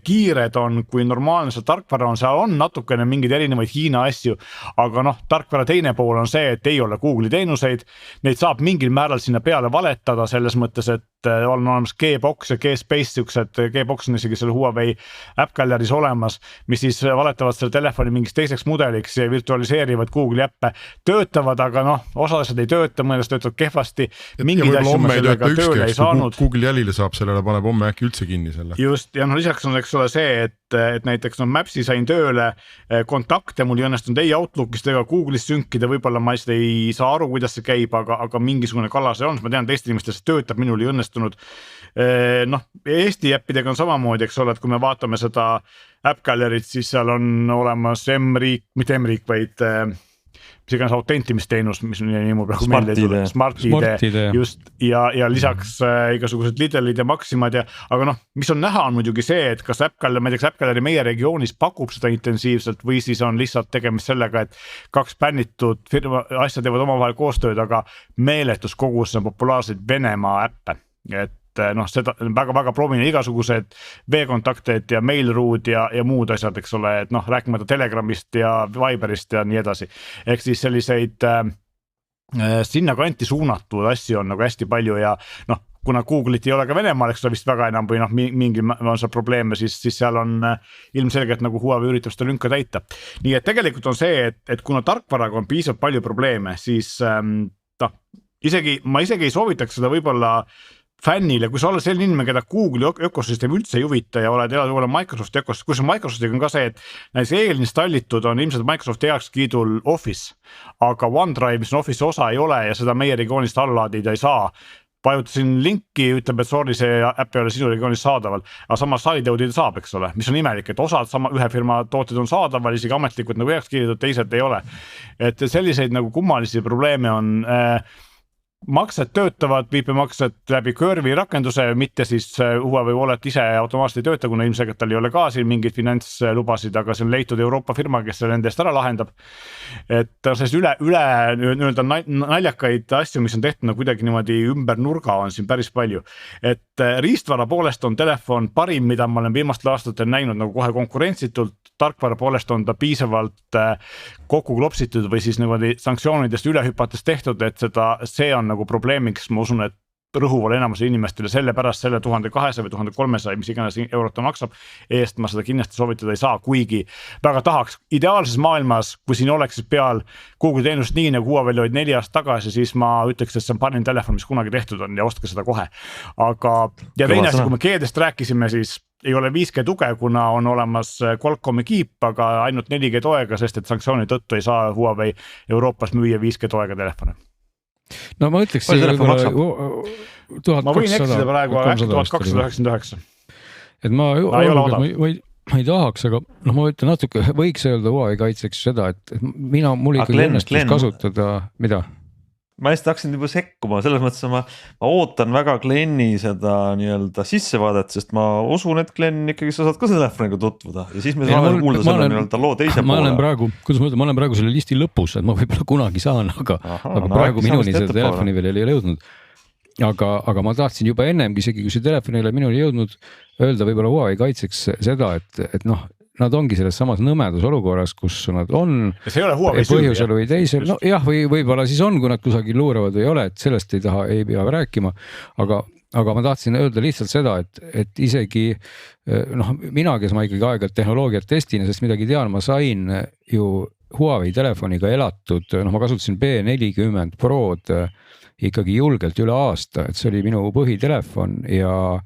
kiired on, kui normaalne see tarkvara on, seal on natukene mingeid erinevaid Hiina asju, aga noh, tarkvara teine pool on see, et ei ole Google'i teenuseid, neid saab mingil määral sinna peale valetada selles mõttes, et on olemas Gbox ja Gspace, siuksed Gbox on isegi selle Huawei App Gallery's olemas, mis siis valetavad selle telefoni mingiks teiseks mudeliks ja virtualiseerivad Google'i äppe, töötavad, aga noh, osa asjad ei tööta, mõnest töötavad kehvasti, mingid asju ma sellega tööle ei saanud. Google jälile saab sellele, paneb homme äkki üldse kinni selle. Just, ja noh, lisaks on eks ole see, et näiteks Maps'i sain tööle kontakte, mul ei õnnestunud ei Outlookist ega Google'is sünkida, võib-olla ma ei saa aru, kuidas see käib, aga mingisugune kala see on, ma tean teiste inimestest töötab, minul ei õnnestunud. Noh, Eesti äppidega on samamoodi, eks ole, et kui me vaatame seda App Gallery't, siis seal on olemas M-riik, mitte M-riik, vaid mis iganes autentimisteenus, mis niimoodi praegu meelde ei tule, Smart-ID just ja lisaks igasugused Lidlid ja Maximad ja, aga noh, mis on näha on muidugi see, et kas App Gallery meie regioonis pakub seda intensiivselt või siis on lihtsalt tegemist sellega, et kaks bännitud firma asja teevad omavahel koostööd, aga meeletus kogus on populaarseid Venemaa äppe, et noh, seda väga-väga proovine igasugused V-kontakted ja Mail.rood ja muud asjad, eks ole, et noh, rääkimata Telegramist ja Viberist ja nii edasi. Ehk siis selliseid sinna kanti suunatud asju on nagu hästi palju ja noh, kuna Google'it ei ole ka Venemaal, eks ole vist väga enam või noh, mingi on seal probleeme, siis seal on ilmselgelt nagu Huawei üritab seda lünka täita. Nii et tegelikult on see, et kuna tarkvaraga on piisavalt palju probleeme, siis noh, ma isegi ei soovitaks seda võib-olla fännile, kui sa oled selline inimene, keda Google'i ökosüsteem üldse ei huvita ja oled elada Microsofti ökosüsteem, kus Microsoftiga on ka see, et näiteks eelinstallitud on ilmselt Microsofti heakskiidul Office, aga OneDrive, mis on Office'i osa ei ole ja seda meie regioonist allaadida ei saa. Vajutasin linki, ütleb, et sorry, see äpp ei ole sinu regioonis saadaval, aga samas SideOut'id saab, eks ole, mis on imelik, et osad ühe firma tooted on saadaval, isegi ametlikud nagu heakskiidetud, teised ei ole. Et selliseid nagu kummalisi probleeme on maksed töötavad, viipemaksed läbi Curve'i rakenduse, mitte siis Huawei Wallet ise automaatselt ei tööta, kuna ilmselgelt tal ei ole ka siin mingeid finantslubasid, aga see on leitud Euroopa firma, kes selle nende eest ära lahendab. Et sellist üle naljakaid asju, mis on tehtud kuidagi niimoodi ümber nurga on siin päris palju. Et riistvara poolest on telefon parim, mida ma olen viimastel aastatel näinud nagu kohe konkurentsitult, tarkvara poolest on ta piisavalt kokku klopsitud või siis niimoodi sanktsioonidest üle hüpates tehtud, et see on nagu probleemiks, ma usun, et rõhuval enamusele inimestele, sellepärast selle 1200 või 1300, mis iganes eurot ta maksab, eest ma seda kindlasti soovitada ei saa, kuigi väga tahaks. Ideaalses maailmas, kui siin oleks peal Google teenust nii nagu Huawei olid 4 aastat tagasi, siis ma ütleks, et see on parim telefon, mis kunagi tehtud on ja ostke seda kohe. Aga ja teine asi, kui me G-dest rääkisime, siis ei ole 5G tuge, kuna on olemas Qualcomm'i kiip, aga ainult 4G toega, sest et sanktsiooni tõttu ei saa Huawei Euroopas müüa 5G toega telefone. No ma ütleks, ma võin eksida praegu 1299. Et ma ei tahaks, aga noh, ma ütlen natuke, võiks öelda Huawei kaitseks seda, et mul ikkagi õnnestus kasutada, mida? Ma hästi hakkasin juba sekkuma, selles mõttes ma ootan väga Glenni seda nii-öelda sissevaadet, sest ma usun, et Glenn ikkagi sa saad ka selle telefoniga tutvuda ja siis me saame kuulda selle nii-öelda loo teise poole. Ma olen praegu selle listi lõpus, et ma võib-olla kunagi saan, aga praegu minuni seda telefoni veel ei ole jõudnud. Aga ma tahtsin juba ennemgi, isegi kui see telefoni ei ole minuni jõudnud, öelda võib-olla Huawei kaitseks seda, et noh, nad ongi selles samas nõmedus olukorras, kus nad on põhjusel või teisel, no jah, või võib-olla siis on, kui nad kusagil luuravad või ei ole, et sellest ei pea rääkima, aga ma tahtsin öelda lihtsalt seda, et isegi noh, mina, kes ma ikkagi aeg-ajalt tehnoloogiat testin, sest midagi tean, ma sain ju Huawei telefoniga elatud, noh, ma kasutasin B40 Prod ikkagi julgelt üle aasta, et see oli minu põhitelefon ja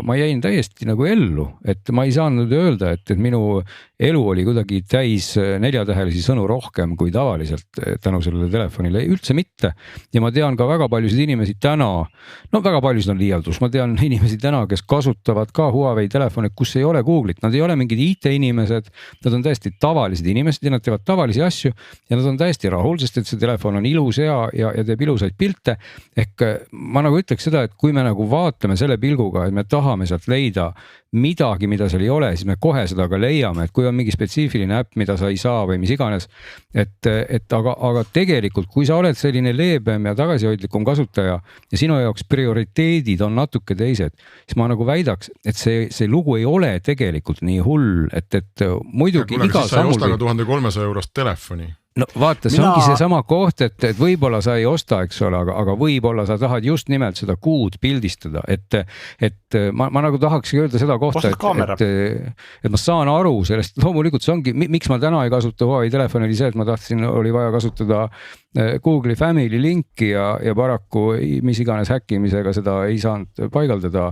ma jäin täiesti nagu ellu, et ma ei saanud öelda, et minu elu oli kuidagi täis 4-tähelisi sõnu rohkem kui tavaliselt tänu sellele telefonile, üldse mitte. Ja ma tean ka väga paljusid inimesi täna, no väga paljusid on liialdus, ma tean inimesi täna, kes kasutavad ka Huawei telefone, kus ei ole Google'it, nad ei ole mingid IT-inimesed, nad on täiesti tavalised inimesed ja nad teevad tavalisi asju ja nad on täiesti rahul, sest et see telefon on ilus ja teeb ilusaid pilte. Ehk ma nagu ütleks seda, et kui me nagu vaatame selle pilguga, et me me tahame sealt leida midagi, mida seal ei ole, siis me kohe seda ka leiame, et kui on mingi spetsiifiline äpp, mida sa ei saa või mis iganes. Aga tegelikult, kui sa oled selline leebem ja tagasihoidlikum kasutaja ja sinu jaoks prioriteedid on natuke teised, siis ma nagu väidaks, et see lugu ei ole tegelikult nii hull, et muidugi iga sammul. Sa ei osta ka 1300 eurost telefoni. No vaata, see ongi see sama koht, et võib-olla sa ei osta, eks ole, aga võib-olla sa tahad just nimelt seda kuud pildistada, et ma nagu tahaks öelda seda kohta, et ma saan aru sellest, loomulikult see ongi, miks ma täna ei kasuta Huawei telefoni, oli see, et ma tahtsin, oli vaja kasutada Google'i Family linki ja paraku mis iganes häkkimisega seda ei saanud paigaldada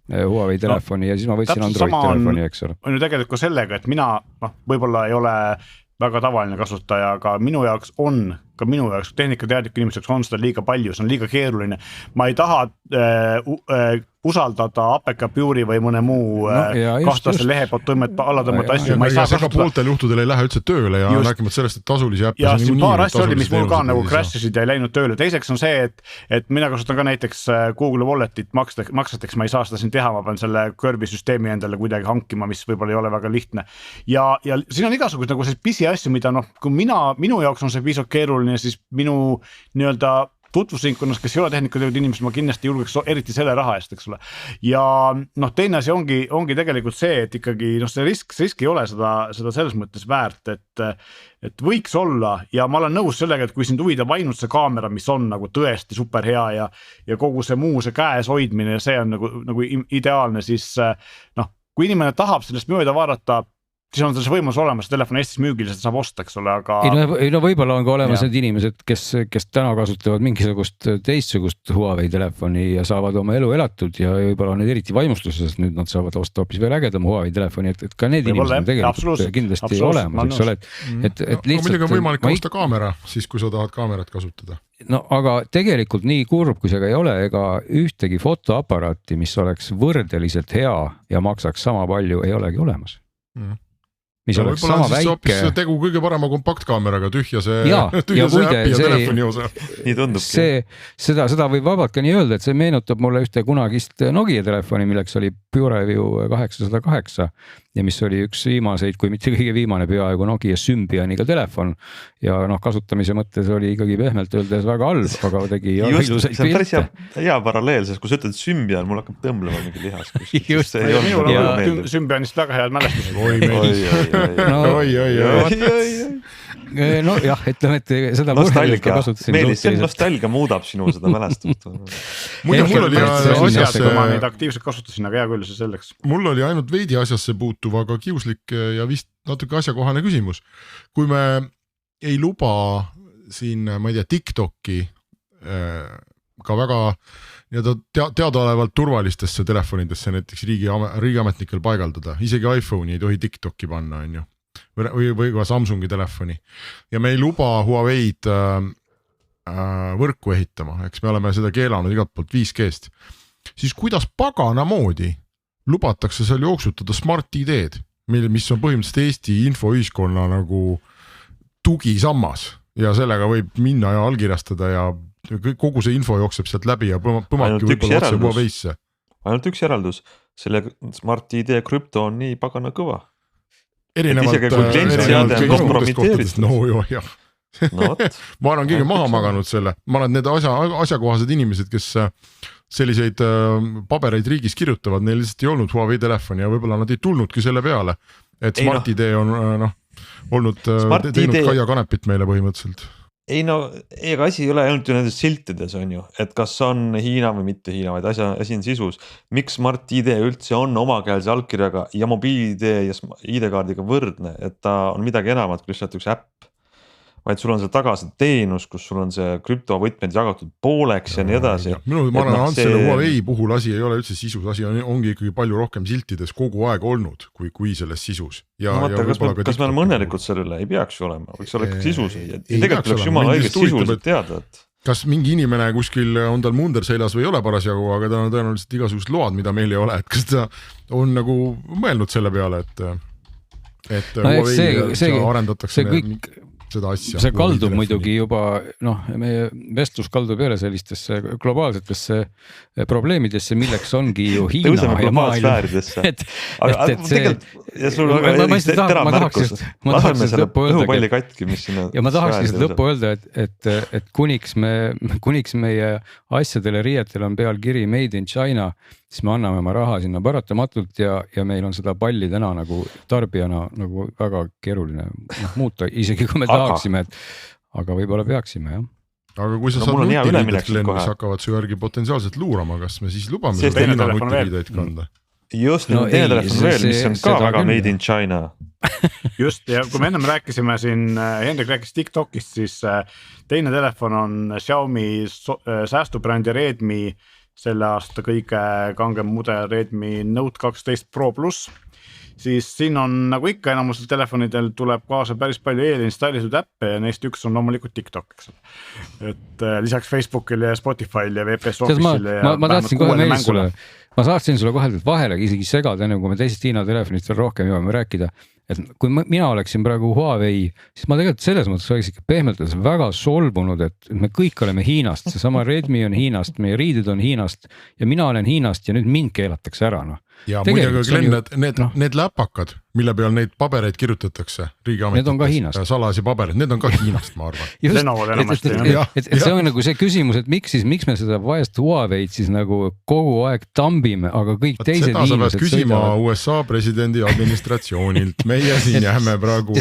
Huawei telefoni ja siis ma võtsin Android telefoni, eks ole. On ju tegelikult sellega, et mina võib-olla ei ole väga tavaline kasutaja, aga minu jaoks tehnikateadliku inimeseks on seda liiga palju, see on liiga keeruline. Ma ei taha usaldada APK Pure'i või mõne muu kahtlase lehe poolt alla tõmmata asju. Ja see ka pooltel juhtudel ei lähe üldse tööle ja rääkimata sellest, et tasulisi äppe. Ja siin paar asja oli, mis mul ka nagu crashisid ja ei läinud tööle. Teiseks on see, et mina kasutan ka näiteks Google Walletit makseteks, ma ei saa seda siin teha, ma pean selle Kirby süsteemi endale kuidagi hankima, mis võib-olla ei ole väga lihtne. Ja siin on igasugused nagu sellised pisi asju, mida kui minu jaoks on see pisut keeruline, siis minu nii-öelda tutvusringkonnas, kes ei ole tehnikatööd inimesed, ma kindlasti julgeks eriti selle raha eest, eks ole. Ja teine asi ongi tegelikult see, et ikkagi see risk ei ole seda selles mõttes väärt, et võiks olla ja ma olen nõus sellega, et kui sind huvitab ainult see kaamera, mis on nagu tõesti super hea ja kogu see muu, see käes hoidmine ja see on nagu ideaalne, siis kui inimene tahab sellest mööda vaadata, siis on see võimalus olemas, telefon Eestis müügilised saab osta, eks ole, aga... Ei no võib-olla on ka olemas need inimesed, kes täna kasutavad mingisugust teistsugust Huawei telefoni ja saavad oma elu elatud ja võib-olla on need eriti vaimustuses, nüüd nad saavad osta hoopis veel ägedam Huawei telefoni, et ka need inimesed on tegelikult kindlasti olemas, eks ole, et lihtsalt... Muidugi on võimalik osta kaamera, siis kui sa tahad kaamerat kasutada. No aga tegelikult nii kurb, kui see ka ei ole, ega ühtegi fotoaparaati, mis oleks võrdeliselt hea ja maksaks sama palju, ei olegi olemas. Mis oleks sama väike. Tegu kõige parema kompaktkaameraga tühja see äpi ja telefoni osa. Nii tundubki. Seda võib vabalt ka nii öelda, et see meenutab mulle ühte kunagist Nokia telefoni, milleks oli PureView 808 ja mis oli üks viimaseid, kui mitte kõige viimane peaaegu Nokia Symbianiga telefon ja kasutamise mõttes oli ikkagi pehmelt öeldes väga halb, aga tegi ilusaid pilte. See on päris hea paralleel, sest kui sa ütled Symbian, mul hakkab tõmblema mingi lihas. Just, minul on Symbianist väga head mälestused. No jah, ütleme, et seda nostalgia muudab sinu seda mälestust. Muidu mul oli asjasse, kui ma neid aktiivselt kasutasin, aga hea küll see selleks. Mul oli ainult veidi asjasse puutuv, aga kiuslik ja vist natuke asjakohane küsimus. Kui me ei luba siin, ma ei tea, TikToki ka väga teadaolevalt turvalistesse telefonidesse näiteks riigiametnikel paigaldada, isegi iPhone'i ei tohi TikToki panna, on ju. Või ka Samsungi telefoni ja me ei luba Huawei'd võrku ehitama, eks me oleme seda keelanud igalt poolt 5G-st, siis kuidas pagana moodi lubatakse seal jooksutada Smart ID-d, mis on põhimõtteliselt Eesti infoühiskonna nagu tugisammas ja sellega võib minna ja allkirjastada ja kogu see info jookseb sealt läbi ja põmabki võib-olla otse Huawei'sse. Ainult üks järeldus, selle Smart ID krüpto on nii pagana kõva. Erinevalt ma olen kõige maha maganud selle, ma olen need asjakohased inimesed, kes selliseid pabereid riigis kirjutavad, neil lihtsalt ei olnud Huawei telefoni ja võib-olla nad ei tulnudki selle peale, et Smart ID on olnud teinud Kaia Kanepit meile põhimõtteliselt. Ega asi ei ole ainult ju nendes siltides on ju, et kas on Hiina või mitte Hiina, vaid asi on sisus. Miks Smart ID üldse on omakäelse allkirjaga ja mobiil-ID ja ID-kaardiga võrdne, et ta on midagi enamat kui lihtsalt üks äpp, vaid sul on see tagasi teenus, kus sul on see krüptovõtmed jagatud pooleks ja nii edasi. Ma arvan, selle Huawei puhul asi ei ole üldse sisus, asi ongi ikkagi palju rohkem siltides kogu aeg olnud, kui selles sisus. Kas me oleme õnnelikud sellele? Ei peaks ju olema, võiks olla ikka sisus. Tegelikult oleks jumala õigest sisuliselt teada. Kas mingi inimene kuskil on tal munder seljas või ei ole parasjagu, aga ta on tõenäoliselt igasugused load, mida meil ei ole, et kas ta on nagu mõelnud selle peale, et Huawei arendatakse seda asja. see kaldub muidugi juba meie vestlus kaldub jälle sellistesse globaalsetesse probleemidesse, milleks ongi ju Hiina ja maailm. Ma tahaks seda lõppu öelda, et kuniks meie asjadele riietel on peal kiri Made in China, siis me anname oma raha sinna paratamatult ja meil on seda palli täna nagu tarbijana nagu väga keeruline muuta, isegi kui me tahaksime, aga võib-olla peaksime, jah. Aga kui sa saad nutiriidet, Glen, mis hakkavad su järgi potentsiaalselt luurama, kas me siis lubame seda Hiina nutiriideid kanda? Just, teine telefon veel, mis on ka väga Made in China. Just, ja kui me ennem rääkisime siin, Hendrik rääkis TikTokist, siis teine telefon on Xiaomi säästubrändi Redmi selle aasta kõige kangem mudel Redmi Note 12 Pro Plus, siis siin on nagu ikka enamusel telefonidel tuleb kaasa päris palju eelinstallitud äppe ja neist üks on loomulikult TikTok, eks. Et lisaks Facebookile ja Spotify'le ja VPS Office'ile ja ma tahtsin kohe meeles sulle, ma saatsin sulle kohe vahele isegi segada, enne kui me teisest Hiina telefonist veel rohkem jõuame rääkida, et kui mina oleksin praegu Huawei, siis ma tegelikult selles mõttes oleks ikka pehmeltades väga solvunud, et me kõik oleme Hiinast, see sama Redmi on Hiinast, meie riided on Hiinast ja mina olen Hiinast ja nüüd mind keelatakse ära, Ja muidugi, Glen, need läpakad, mille peal neid pabereid kirjutatakse riigiametites, salasi pabereid, need on ka Hiinast, ma arvan. Just, et see on nagu see küsimus, et miks me seda vaest Huawei'd siis nagu kogu aeg tambime, aga kõik teised seda sa pead küsima USA presidendi administratsioonilt, meie siin jääme praegu.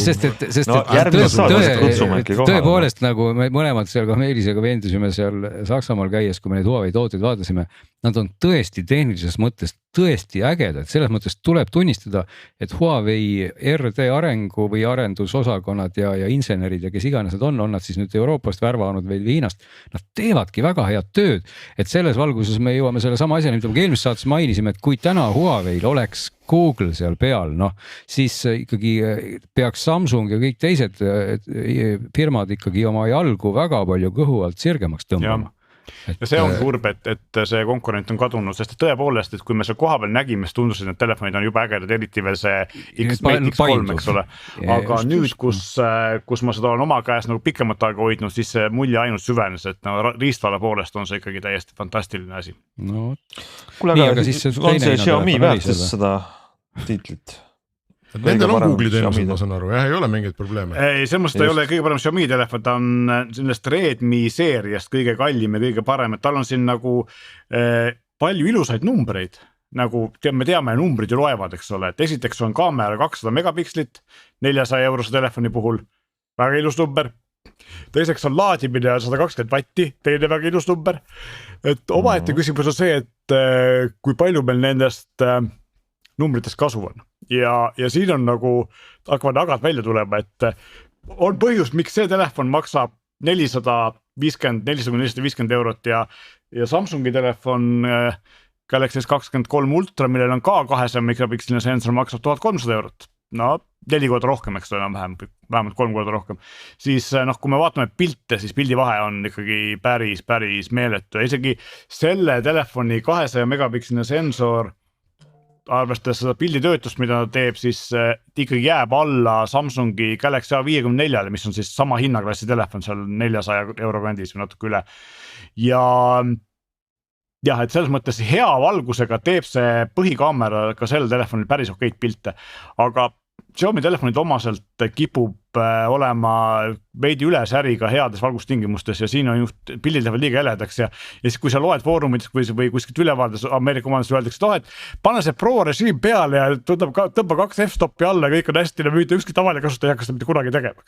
Tõepoolest nagu me mõlemad seal ka Meelisega veendusime seal Saksamaal käies, kui me neid Huawei tooteid vaatasime, nad on tõesti tehnilises mõttes tõesti ägedad, selles mõttes tuleb tunnistada, et Huawei RD arengu või arendusosakonnad ja insenerid ja kes iganes nad on nad siis nüüd Euroopast värvanud või Hiinast, nad teevadki väga head tööd, et selles valguses me jõuame selle sama asjani, mida me eelmises saates mainisime, et kui täna Huawei'l oleks Google seal peal, siis ikkagi peaks Samsung ja kõik teised firmad ikkagi oma jalgu väga palju kõhu alt sirgemaks tõmbama. Ja see on kurb, et see konkurent on kadunud, sest tõepoolest, et kui me seal koha peal nägime, siis tundus, et need telefonid on juba ägedad, eriti veel see X3, eks ole. Aga nüüd, kus ma seda olen oma käes nagu pikemat aega hoidnud, siis see mulje ainult süvenes, et riistvalla poolest on see ikkagi täiesti fantastiline asi. Kuule, aga on see Xiaomi väärtus seda tiitlit? Nendel on Google'i teenused, ma saan aru, ei ole mingeid probleeme. Ei, selles mõttes ta ei ole kõige parem Xiaomi telefon, ta on sellest Redmi seeriast kõige kallim ja kõige parem, et tal on siin nagu palju ilusaid numbreid, nagu me teame, numbrid ju loevad, eks ole, et esiteks on kaamera 200 megapikslit 400 eurose telefoni puhul, väga ilus number. Teiseks on laadimine 120 vatti, teine väga ilus number, et omaette küsimus on see, et kui palju meil nendest numbritest kasu on. Ja siin on nagu hakkavad agad välja tulema, et on põhjus, miks see telefon maksab 450 eurot ja Samsungi telefon Galaxy S23 Ultra, millel on ka 200 megapiksline sensor, maksab 1300 eurot. 4 korda rohkem, eks vähemalt 3 korda rohkem. Siis kui me vaatame pilte, siis pildi vahe on ikkagi päris meeletu. Isegi selle telefoni 200 megapiksline sensor arvestades seda pilditöötust, mida ta teeb, siis ikkagi jääb alla Samsungi Galaxy A54, mis on siis sama hinnaklassi telefon, seal 400 euro kandis või natuke üle. Ja et selles mõttes hea valgusega teeb see põhikaamera ka sellel telefonil päris okeid pilte, aga Xiaomi telefonid omaselt kipub olema veidi ülesäriga heades valgustingimustes ja siin on just pildid lähevad liiga heledaks ja siis kui sa loed foorumites või kuskilt ülevaades Ameerika omandus öeldakse, et pane see pro režiim peale ja tõmba 2 f-stoppi alla ja kõik on hästi ja mitte ükski tavaline kasutaja ei hakka seda mitte kunagi tegema.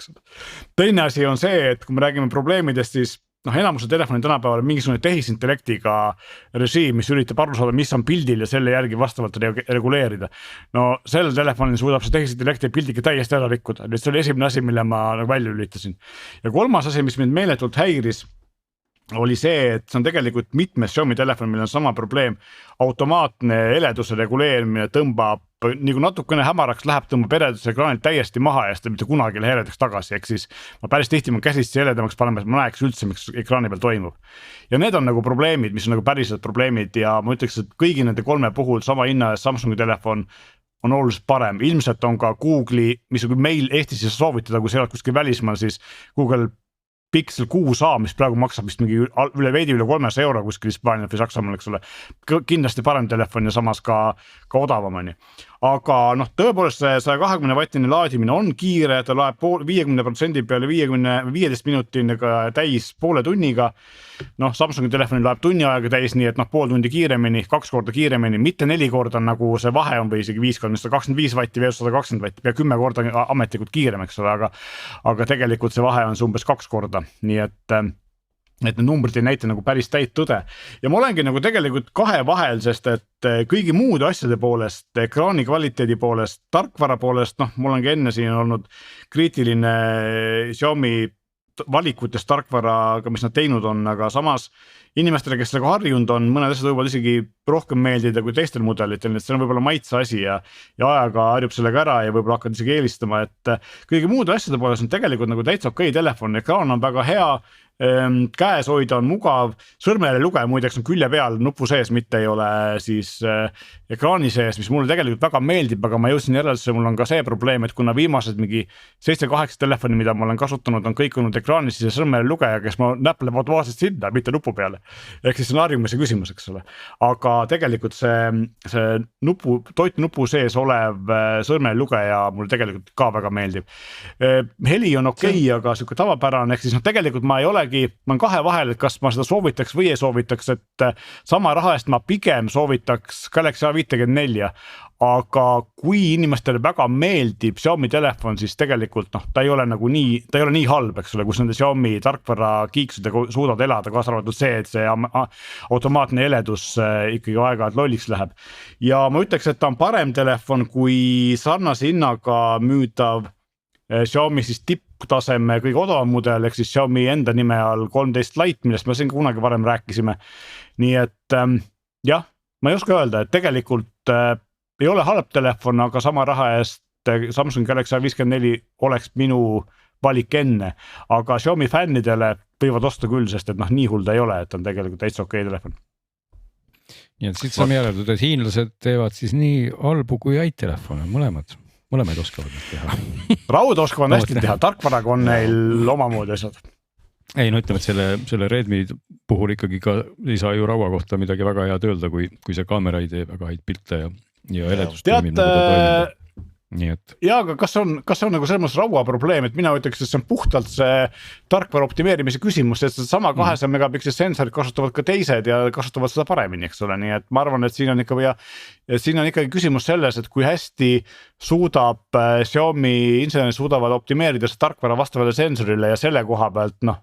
Teine asi on see, et kui me räägime probleemidest, siis enamuse telefoni tänapäeval mingisugune tehisintellektiga režiim, mis üritab aru saada, mis on pildil ja selle järgi vastavalt reguleerida. Sellel telefonil suudab see tehisintellekti pildiga täiesti ära rikkuda. See oli esimene asi, mille ma välja lülitasin. Ja kolmas asi, mis mind meeletult häiris, oli see, et see on tegelikult mitmes Xiaomi telefon, meil on sama probleem. Automaatne heleduse reguleerimine tõmbab, nagu natukene hämaraks läheb, tõmbab heleduse ekraanilt täiesti maha ja seda mitte kunagi heledaks tagasi. Ehk siis ma päris tihti ma käsitsi heledamaks panema, et ma näeks üldse, miks ekraani peal toimub. Ja need on nagu probleemid, mis on nagu päriselt probleemid ja ma ütleks, et kõigi nende 3 puhul sama hinna Samsungi telefon on oluliselt parem, ilmselt on ka Google'i, mis meil Eestis ei saa soovitada, kui sa oled kuskil välismaal, siis Google Pixel 6a, mis praegu maksab vist mingi veidi üle 300 euro kuskil Hispaanial või Saksamaal, eks ole. Kindlasti parem telefon ja samas ka odavamani. Aga noh, tõepoolest see 120 wattine laadimine on kiire, ta laeb 50% peale 15 minutiga täis poole tunniga. Noh, Samsungi telefonil laeb tunni aega täis, nii et noh, pool tundi kiiremini, 2 korda kiiremini, mitte 4 korda nagu see vahe on või isegi 5 korda, 125 vatti või 120 vatti, pea 10 korda ametlikult kiirem, eks ole, aga tegelikult see vahe on see umbes 2 korda, nii et need numbrid ei näita nagu päris täit tõde ja ma olengi nagu tegelikult kahe vahel, sest et kõigi muude asjade poolest, ekraani kvaliteedi poolest, tarkvara poolest, noh, mul ongi enne siin olnud kriitiline Xiaomi valikutest tarkvaraga, mis nad teinud on, aga samas inimestele, kes sellega harjunud on, mõned asjad võivad isegi rohkem meeldida kui teistel mudelitel, et see on võib-olla maitse asi ja ajaga harjub sellega ära ja võib-olla hakkad isegi eelistama, et kõigi muude asjade poolest on tegelikult nagu täitsa okei telefon, ekraan on väga hea, käes hoida on mugav, sõrmejälje lugeja muideks on külje peal nupu sees, mitte ei ole siis ekraani sees, mis mulle tegelikult väga meeldib, aga ma jõudsin järeldusele, mul on ka see probleem, et kuna viimased mingi 7-8 telefoni, mida ma olen kasutanud, on kõik olnud ekraanis ja sõrmejälje lugeja, kes ma näpleb automaatselt sinna, mitte nupu peale. Ehk siis on harjumise küsimus, eks ole. Aga tegelikult see toitnupu sees olev sõrmejälje lugeja mulle tegelikult ka väga meeldib. Heli on okei, aga siuke tavapärane, ehk siis tegelikult ma olen kahe vahel, et kas ma seda soovitaks või ei soovitaks, et sama raha eest ma pigem soovitaks Galaxy A54, aga kui inimestele väga meeldib Xiaomi telefon, siis tegelikult noh, ta ei ole nii halb, eks ole, kus nende Xiaomi tarkvara kiiksudega suudavad elada, kaasa arvatud see, et see automaatne heledus ikkagi aeg-ajalt lolliks läheb. Ja ma ütleks, et ta on parem telefon kui sarnase hinnaga müüdav Xiaomi siis tipptaseme kõige odavam mudel, ehk siis Xiaomi enda nime all 13 Lite, millest me siin kunagi varem rääkisime. Nii et jah, ma ei oska öelda, et tegelikult ei ole halb telefon, aga sama raha eest Samsung Galaxy A54 oleks minu valik enne, aga Xiaomi fännidele võivad osta küll, sest et noh, nii hull ta ei ole, et on tegelikult täitsa okei telefon. Nii et siit saame järeldada, et hiinlased teevad siis nii halbu kui häid telefone, mõlemaid oskavad nad teha. Raud oskavad hästi teha, tarkvaraga on neil omamoodi asjad. Ei no ütleme, et selle Redmi puhul ikkagi ka ei saa ju raua kohta midagi väga head öelda, kui see kaamera ei tee väga häid pilte ja heledust toimib nagu ta toimib. Nii et. Ja, aga kas on nagu selles mõttes raua probleem, et mina ütleks, et see on puhtalt see tarkvara optimeerimise küsimus, et sama 200 megapiksel sensorit kasutavad ka teised ja kasutavad seda paremini, eks ole, nii et ma arvan, et siin on ikkagi küsimus selles, et kui hästi suudab Xiaomi insenerid suudavad optimeerida see tarkvara vastavale sensorile ja selle koha pealt, noh,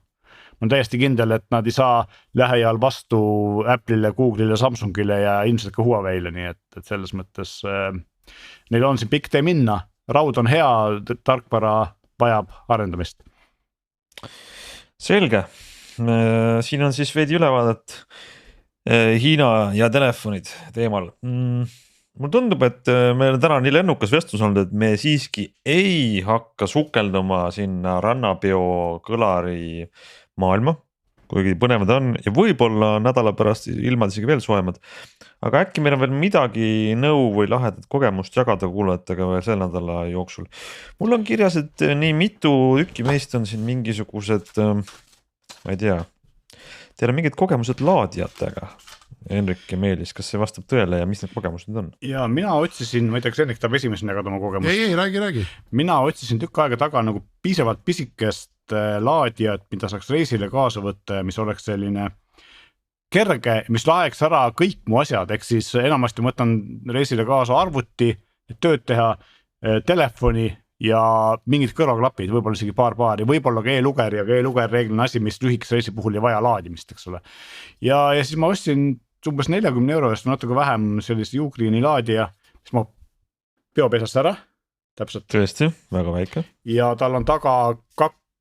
on täiesti kindel, et nad ei saa lähiajal vastu Apple'ile, Google'ile, Samsungile ja ilmselt ka Huawei'le, nii et selles mõttes neil on siin pikk tee minna, raud on hea, tarkvara vajab arendamist. Selge, siin on siis veidi ülevaadet Hiina ja telefonid teemal. Mul tundub, et meil on täna nii lennukas vestlus olnud, et me siiski ei hakka sukelduma sinna rannapeo kõlari maailma, kuigi põnevad on ja võib-olla nädala pärast ilmad isegi veel soemad. Aga äkki meil on veel midagi nõu või lahedat kogemust jagada kuulajatega veel selle nädala jooksul. Mul on kirjas, et nii mitu tükki meist on siin mingisugused, ma ei tea, teil on mingid kogemused laadijatega. Henrik ja Meelis, kas see vastab tõele ja mis need kogemused on? Ja mina otsisin, ma ei tea, kas Henrik tahab esimesena jagada oma kogemust. Ei, räägi. Mina otsisin tükk aega taga nagu piisavalt pisikest laadijat, mida saaks reisile kaasa võtta, mis oleks selline kerge, mis laeks ära kõik mu asjad, ehk siis enamasti mõtlen reisile kaasa arvuti, et tööd teha, telefoni ja mingid kõrvaklapid, võib-olla isegi paar paari, võib-olla ka e-luger ja e-luger reeglina asi, mis lühikese reisi puhul ei vaja laadimist, eks ole. Ja siis ma ostsin umbes 40 euro eest natuke vähem sellise Ugreen'i laadija, mis ma peopesast ära, täpselt. Tõesti, väga väike. Ja tal on taga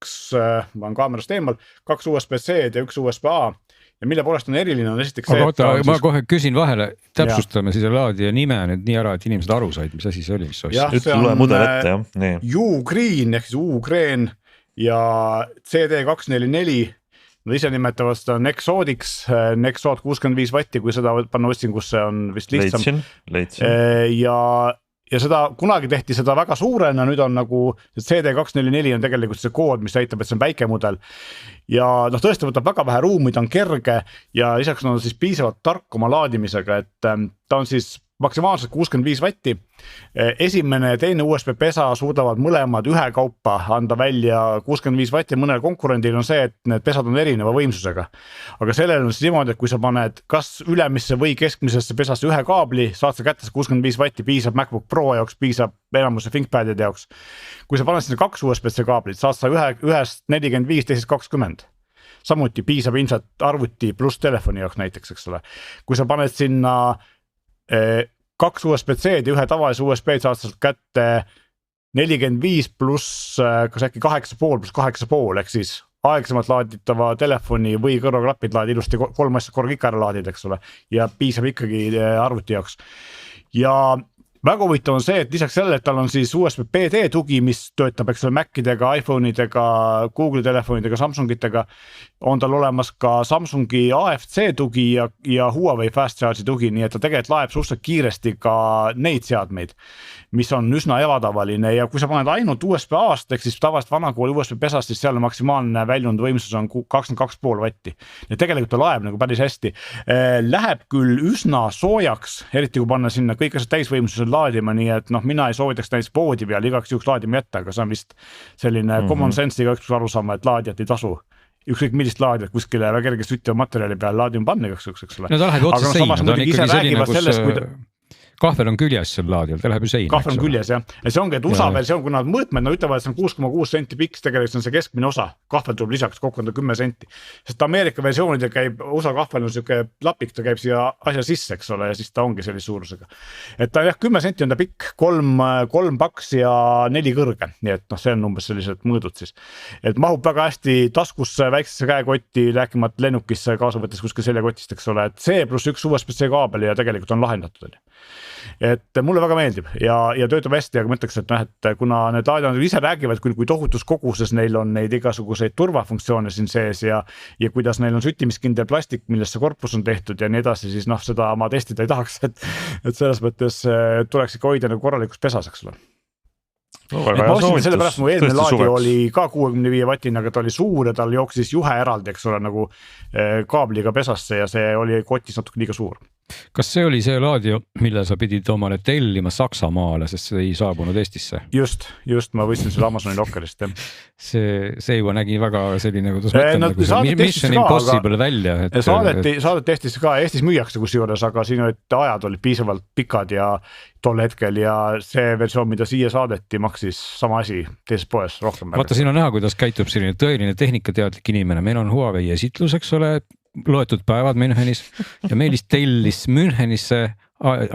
ma olen kaamerast eemal, 2 USB-C-d ja 1 USB-A ja mille poolest on eriline on esiteks see. Aga oota, ma kohe küsin vahele, täpsustame siis laadija nime nüüd nii ära, et inimesed aru said, mis asi see oli, mis sa ostsid. Nüüd tule mudel ette, jah. Ugreen ehk siis Ugreen ja CD244, nad ise nimetavad seda Nexodix, Nexod 65 vatti, kui seda panna otsingusse on vist lihtsam. Leidsin. Ja ja seda kunagi tehti seda väga suurena, nüüd on nagu CD244 on tegelikult see kood, mis näitab, et see on väike mudel. Ja noh, tõesti võtab väga vähe ruumi, ta on kerge ja lisaks on siis piisavalt tark oma laadimisega, et ta on siis maksimaalselt 65 vatti. Esimene ja teine USB pesa suudavad mõlemad ühekaupa anda välja 65 vatti, mõnel konkurendil on see, et need pesad on erineva võimsusega. Aga sellel on siis niimoodi, et kui sa paned kas ülemisse või keskmisesse pesasse ühe kaabli, saad sa kätte 65 vatti, piisab MacBook Pro jaoks, piisab enamuse ThinkPadide jaoks. Kui sa paned sinna 2 USB-C kaablit, saad sa ühest 45, teisest 20. Samuti piisab ilmselt arvuti pluss telefoni jaoks näiteks, eks ole. Kui sa paned sinna 2 USB-C-d ja ühe tavalise USB-d saad sealt kätte 45 pluss kas äkki 8,5 pluss 8,5 ehk siis aegsemalt laaditava telefoni või kõrvaklapid laadi ilusti 3 asja korraga ikka ära laadid, eks ole, ja piisab ikkagi arvuti jaoks. Ja väga huvitav on see, et lisaks sellele, et tal on siis USB PD tugi, mis töötab, eks ole, Macidega, iPhone'idega, Google telefonidega, Samsungitega, on tal olemas ka Samsungi AFC tugi ja Huawei Fast Charge'i tugi, nii et ta tegelikult laeb suhteliselt kiiresti ka neid seadmeid, mis on üsna ebatavaline ja kui sa paned ainult USB-A-st ehk siis tavaliselt vanakooli USB pesast, siis seal maksimaalne väljund võimsus on 22,5 vatti. Ja tegelikult ta laeb nagu päris hästi. Läheb küll üsna soojaks, eriti kui panna sinna kõik asjad täisvõimsusel laadima, nii et noh, mina ei soovitaks näiteks voodi peal igaks juhuks laadima jätta, aga see on vist selline common sense'iga üks aru saama, et laadijat ei tasu. Ükskõik millist laadijat kuskile väga kerge süttiva materjali peal laadima panna igaks juhuks, eks ole. No ta läheb otse seina, ta on ikkagi selline, kus kahvel on küljes seal laadijal, ta läheb ju seina. Kahvel on küljes jah, ja see ongi, et USA versioon, kui nad mõõtmed, nad ütlevad, et see on 6,6 senti pikk, tegelikult on see keskmine osa, kahvel tuleb lisaks kokku on ta 10 senti, sest Ameerika versioonidel käib, USA kahvel on siuke lapik, ta käib siia asja sisse, eks ole, ja siis ta ongi sellise suurusega. Et ta jah, 10 senti on ta pikk, 3 paks ja 4 kõrge, nii et noh, see on umbes sellised mõõdud siis. Et mahub väga hästi taskusse, väiksesse käekotti, rääkimata lennukisse, kaasa võttes kuskil seljakotist, eks ole, et see pluss üks USB-C kaabel ja tegelikult on lahendatud. Et mulle väga meeldib ja töötab hästi, aga ma ütleks, et noh, et kuna need laadijad ise räägivad küll, kui tohutus koguses neil on neid igasuguseid turvafunktsioone siin sees ja kuidas neil on süttimiskindel plastik, millest see korpus on tehtud ja nii edasi, siis noh, seda ma testida ei tahaks, et selles mõttes tuleks ikka hoida nagu korralikus pesas, eks ole. No, ma ostsin sellepärast, mu eelmine laadi oli ka 65 vatine, aga ta oli suur ja tal jooksis juhe eraldi, eks ole, nagu kaabliga pesasse ja see oli kotis natuke liiga suur. Kas see oli see laadija, mille sa pidid omale tellima Saksamaale, sest see ei saabunud Eestisse? Just, ma võtsin selle Amazoni lokkerist. See juba nägi väga selline, kuidas ma ütlen, nagu Mission Impossible välja. Saadeti Eestisse ka, Eestis müüakse kusjuures, aga siin ajad olid piisavalt pikad ja tol hetkel ja see versioon, mida siia saadeti, maksis sama asi teises poes rohkem. Vaata, siin on näha, kuidas käitub selline tõeline tehnikateadlik inimene, meil on Huawei esitlus, eks ole, loetud päevad Münchenis ja Meelis tellis Münchenisse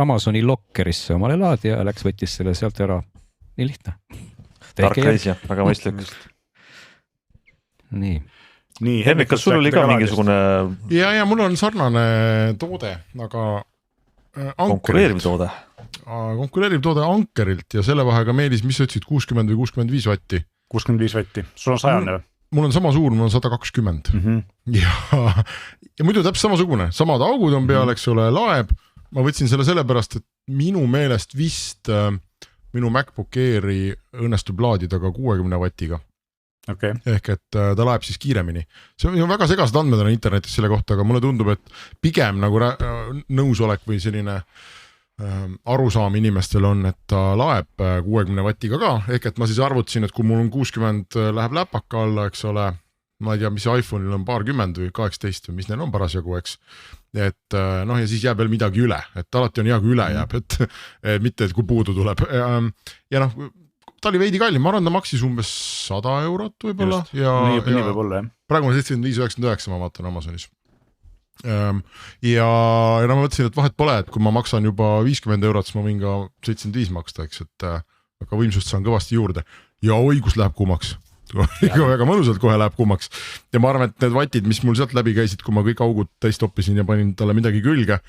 Amazoni lokkerisse omale laadi ja läks võttis selle sealt ära. Nii lihtne. Tark reis ja väga mõistlik. Nii. Henrik, kas sul oli ka mingisugune... Ja mul on sarnane toode, aga konkureeriv toode. Konkureeriv toode Ankerilt ja selle vahega Meelis, mis sa ütlesid, 60 või 65 vatti? 65 vatti, sul on 100 või? Mul on sama suur, mul on 120 ja muidu täpselt samasugune, samad augud on peal, eks ole, laeb. Ma võtsin selle sellepärast, et minu meelest vist minu MacBook Airi õnnestub laadida ka 60 vatiga. Okay. Ehk et ta laeb siis kiiremini. See on väga segased andmed on internetis selle kohta, aga mulle tundub, et pigem nagu nõusolek või selline arusaam inimestel on, et ta laeb 60 vatiga ka, ehk et ma siis arvutasin, et kui mul on 60 läheb läpaka alla, eks ole, ma ei tea, mis iPhone'il on 20 või 18 või mis neil on parasjagu, eks, et noh ja siis jääb veel midagi üle, et alati on hea, kui üle jääb, et mitte, et kui puudu tuleb ja noh, ta oli veidi kallim, ma arvan, ta maksis umbes 100 eurot võib-olla ja praegu on 75,99 ma vaatan Amazonis. Ja ma mõtlesin, et vahet pole, et kui ma maksan juba 50 eurot, siis ma võin ka 75 maksta, eks, et aga võimsust saan kõvasti juurde ja õigus läheb kuumaks. Väga mõnusalt kohe läheb kuumaks ja ma arvan, et need vatid, mis mul sealt läbi käisid, kui ma kõik augud täis toppisin ja panin talle midagi külge,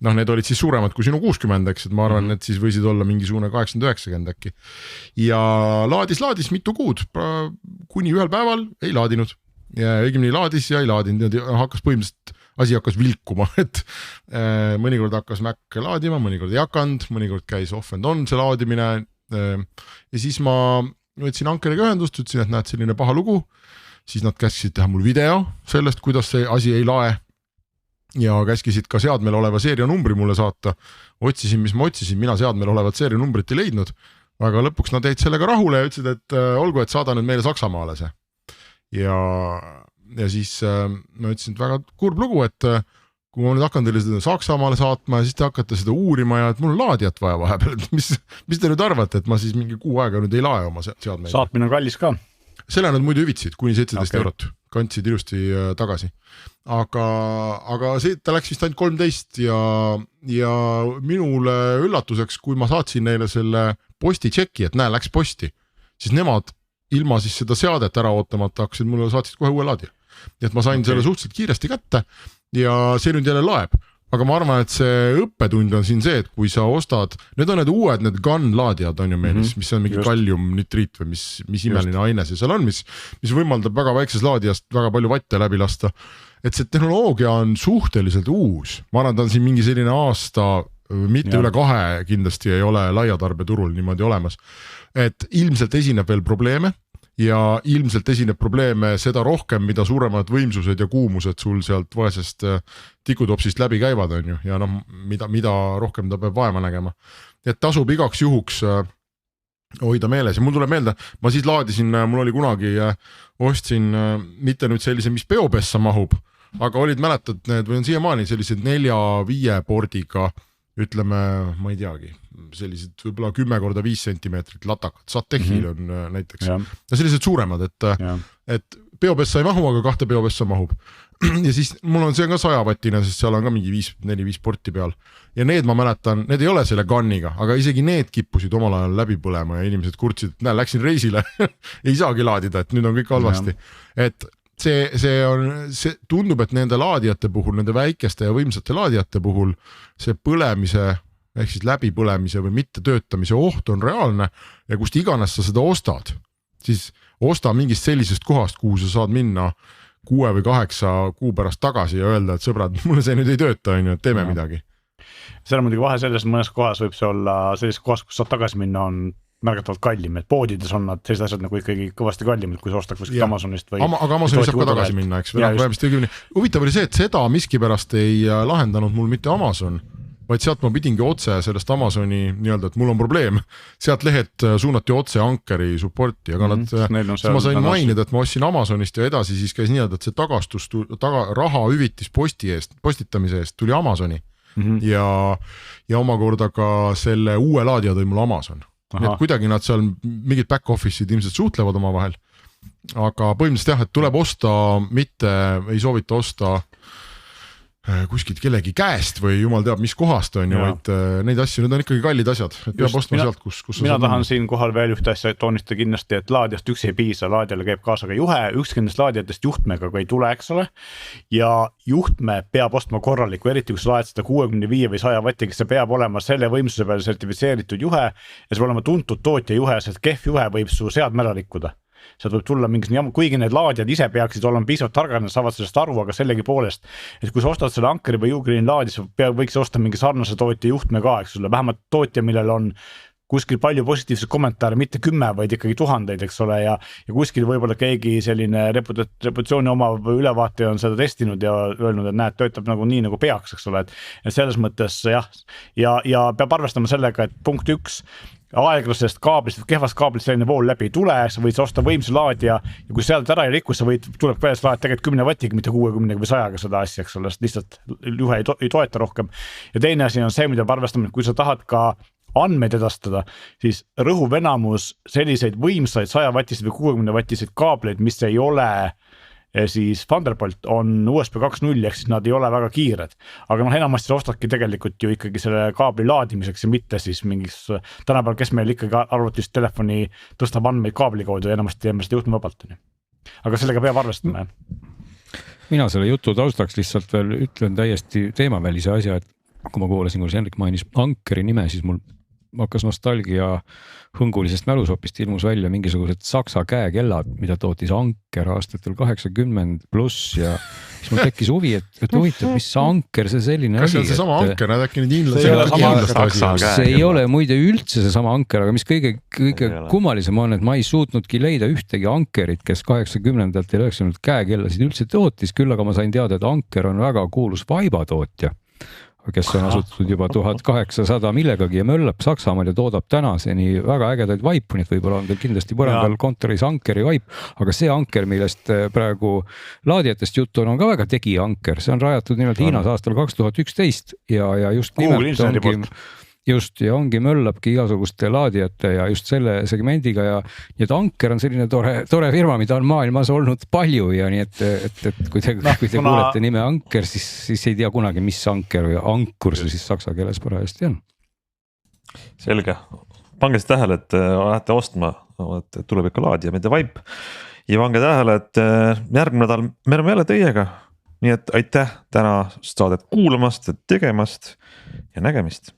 noh, need olid siis suuremad kui sinu 60, eks, et ma arvan, et siis võisid olla mingisugune 80-90 äkki ja laadis mitu kuud, kuni ühel päeval ei laadinud ja õigemini laadis ja ei laadinud ja hakkas põhimõtteliselt asi hakkas vilkuma, et mõnikord hakkas Mac laadima, mõnikord ei hakanud, mõnikord käis off and on see laadimine. Ja siis ma võtsin Ankeriga ühendust, ütlesin, et näed selline paha lugu, siis nad käskisid teha mul video sellest, kuidas see asi ei lae ja käskisid ka seadmel oleva seerianumbri mulle saata. Otsisin, mis ma otsisin, mina seadmel olevat seerianumbrit ei leidnud, aga lõpuks nad jäid sellega rahule ja ütlesid, et olgu, et saada nüüd meile Saksamaale see. Ja siis ma ütlesin, et väga kurb lugu, et kui ma nüüd hakkan teile seda Saksamaale saatma ja siis te hakkate seda uurima ja et mul on laadijat vaja vahepeal, mis te nüüd arvate, et ma siis mingi kuu aega nüüd ei lae oma seadmeid? Saatmine on kallis ka. Selle nad muidu hüvitsid kuni 17 eurot, kandsid ilusti tagasi. Aga see, ta läks vist ainult 13 ja minule üllatuseks, kui ma saatsin neile selle posti tšeki, et näe, läks posti, siis nemad ilma siis seda seadet ära ootamata hakkasid mulle saatsid kohe uue laadija. Et ma sain selle suhteliselt kiiresti kätte ja see nüüd jälle laeb. Aga ma arvan, et see õppetund on siin see, et kui sa ostad, need on need uued, need gun laadijad on ju meil, mis on mingi kalliumnitriit või mis imeline aine see seal on, mis võimaldab väga väikses laadijast väga palju vatte läbi lasta. Et see tehnoloogia on suhteliselt uus. Ma arvan, ta on siin mingi selline aasta, mitte üle 2 kindlasti ei ole laiatarbeturul niimoodi olemas. Et ilmselt esineb veel probleeme ja ilmselt esineb probleeme seda rohkem, mida suuremad võimsused ja kuumused sul sealt vaesest tikutopsist läbi käivad on ju ja noh, mida rohkem ta peab vaeva nägema. Et tasub igaks juhuks hoida meeles ja mul tuleb meelde, ma siis laadisin, mul oli kunagi, ostsin mitte nüüd sellise, mis peopessa mahub, aga olid mäletad need või on siiamaani sellised 4-5 pordiga, ütleme, ma ei teagi, sellised võib-olla 10x5 sentimeetrit latakad, Satechil on näiteks ja sellised suuremad, et peopessa ei mahu, aga 2 peopessa mahub ja siis mul on see ka 100-vattine, sest seal on ka mingi 4-5 porti peal ja need ma mäletan, need ei ole selle gunniga, aga isegi need kippusid omal ajal läbi põlema ja inimesed kurtsid, et näe, läksin reisile ei saagi laadida, et nüüd on kõik halvasti, et see tundub, et nende laadijate puhul, nende väikeste ja võimsate laadijate puhul see põlemise ehk siis läbipõlemise või mitte töötamise oht on reaalne ja kust iganes sa seda ostad, siis osta mingist sellisest kohast, kuhu sa saad minna 6 või 8 kuu pärast tagasi ja öelda, et sõbrad, mulle see nüüd ei tööta, on ju, et teeme midagi. See on muidugi vahe selles, mõnes kohas võib see olla sellises kohas, kus saad tagasi minna, on märgatavalt kallim, et poodides on nad sellised asjad nagu ikkagi kõvasti kallimad, kui sa ostaks kuskilt Amazonist või... Aga Amazonist saab ka tagasi minna, eks? Huvitav oli see, et seda miskipärast ei lahendanud mul mitte Amazon, vaid sealt ma pidingi otse sellest Amazoni nii-öelda, et mul on probleem, sealt lehed suunati otse Ankeri supporti, aga ma sain mainida, et ma ostsin Amazonist ja edasi siis käis nii-öelda, et see tagastus, raha hüvitis postitamise eest tuli Amazoni ja omakorda ka selle uue laadija tõi mul Amazon. Nii et kuidagi nad seal mingid back office'id ilmselt suhtlevad oma vahel, aga põhimõtteliselt jah, et tuleb osta, mitte ei soovita osta kuskilt kellegi käest või jumal teab mis kohast on ju, vaid neid asju, need on ikkagi kallid asjad, et peab ostma sealt, kus mina tahan siin kohal veel ühte asja toonistada kindlasti, et laadijast üks ei piisa, laadijale käib kaasa ka juhe, ükski nendest laadijatest juhtmega ka ei tule, eks ole, ja juhtme peab ostma korraliku, eriti kui sa laed seda 65 või 100 vattiga, see peab olema selle võimsuse peale sertifitseeritud juhe ja see peab olema tuntud tootja juhe, sest kehv juhe võib su seadme ära rikkuda. Sealt võib tulla mingi, kuigi need laadijad ise peaksid olema piisavalt targad, nad saavad sellest aru, aga sellegi poolest, et kui sa ostad selle Ankeri või Ugreen laadis, võiks osta mingi sarnase tootja juhtme ka, eks sulle, vähemalt tootja, millel on kuskil palju positiivseid kommentaare, mitte 10, vaid ikkagi tuhandeid, eks ole, ja kuskil võib-olla keegi selline reputatsiooni oma ülevaataja on seda testinud ja öelnud, et näed, töötab nagu nii, nagu peaks, eks ole, et selles mõttes jah, ja peab arvestama sellega, et punkt 1, aeglasest kaablist, kehvast kaablist selline vool läbi ei tule, sa võid osta võimsa laadija ja kui sealt ära ei rikku, sa võid, tuleb peales laad tegelikult 10 vatiga, mitte 60 või 100 seda asja, eks ole, lihtsalt juhe ei toeta rohkem. Ja teine asi on see, mida peab arvestama, et kui sa tahad ka andmeid edastada, siis rõhuv enamus selliseid võimsaid 100 vatiseid või 60 vatiseid kaableid, mis ei ole siis Thunderbolt on USB 2.0 ehk siis nad ei ole väga kiired, aga enamasti sa ostadki tegelikult ju ikkagi selle kaabli laadimiseks ja mitte siis mingis tänapäeval, kes meil ikkagi arvutist telefoni tõstab andmeid kaabli kaudu ja enamasti teeme seda juhtme vabalt. Aga sellega peab arvestama. Mina selle jutu taustaks lihtsalt veel ütlen täiesti teemavälise asja, et kui ma kuulasin, kui Henrik mainis Ankeri nime, siis mul hakkas nostalgia hõngulisest mälus hoopis ilmus välja mingisugused saksa käekellad, mida tootis Anker aastatel 80+ ja siis mul tekkis huvi, et huvitav, mis Anker see selline kas see on seesama Anker, nad äkki nüüd hiinlaste asi? See ei ole muide üldse seesama Anker, aga mis kõige kummalisem on, et ma ei suutnudki leida ühtegi Ankerit, kes 80-ndatel ja 90-ndatel käekellasid üldse tootis, küll aga ma sain teada, et Anker on väga kuulus vaibatootja, kes on asutatud juba 1800 millegagi ja möllab Saksamaal ja toodab tänaseni väga ägedaid vaipu, nii et võib-olla on teil kindlasti põrandal kontoris Ankeri vaip, aga see Anker, millest praegu laadijatest juttu on ka väga tegija Anker, see on rajatud nimelt Hiinas aastal 2011 ja just nimelt ongi möllabki igasuguste laadijate ja just selle segmendiga ja nii et Anker on selline tore firma, mida on maailmas olnud palju ja nii et kui te kuulete nime Anker, siis ei tea kunagi, mis Anker või Ankur see siis saksa keeles parajasti on. Selge, pange siis tähele, et lähete ostma, et tuleb ikka laadija, mitte vaip ja pange tähele, et järgmine nädal me oleme jälle teiega, nii et aitäh täna saadet kuulamast ja tegemast ja nägemist.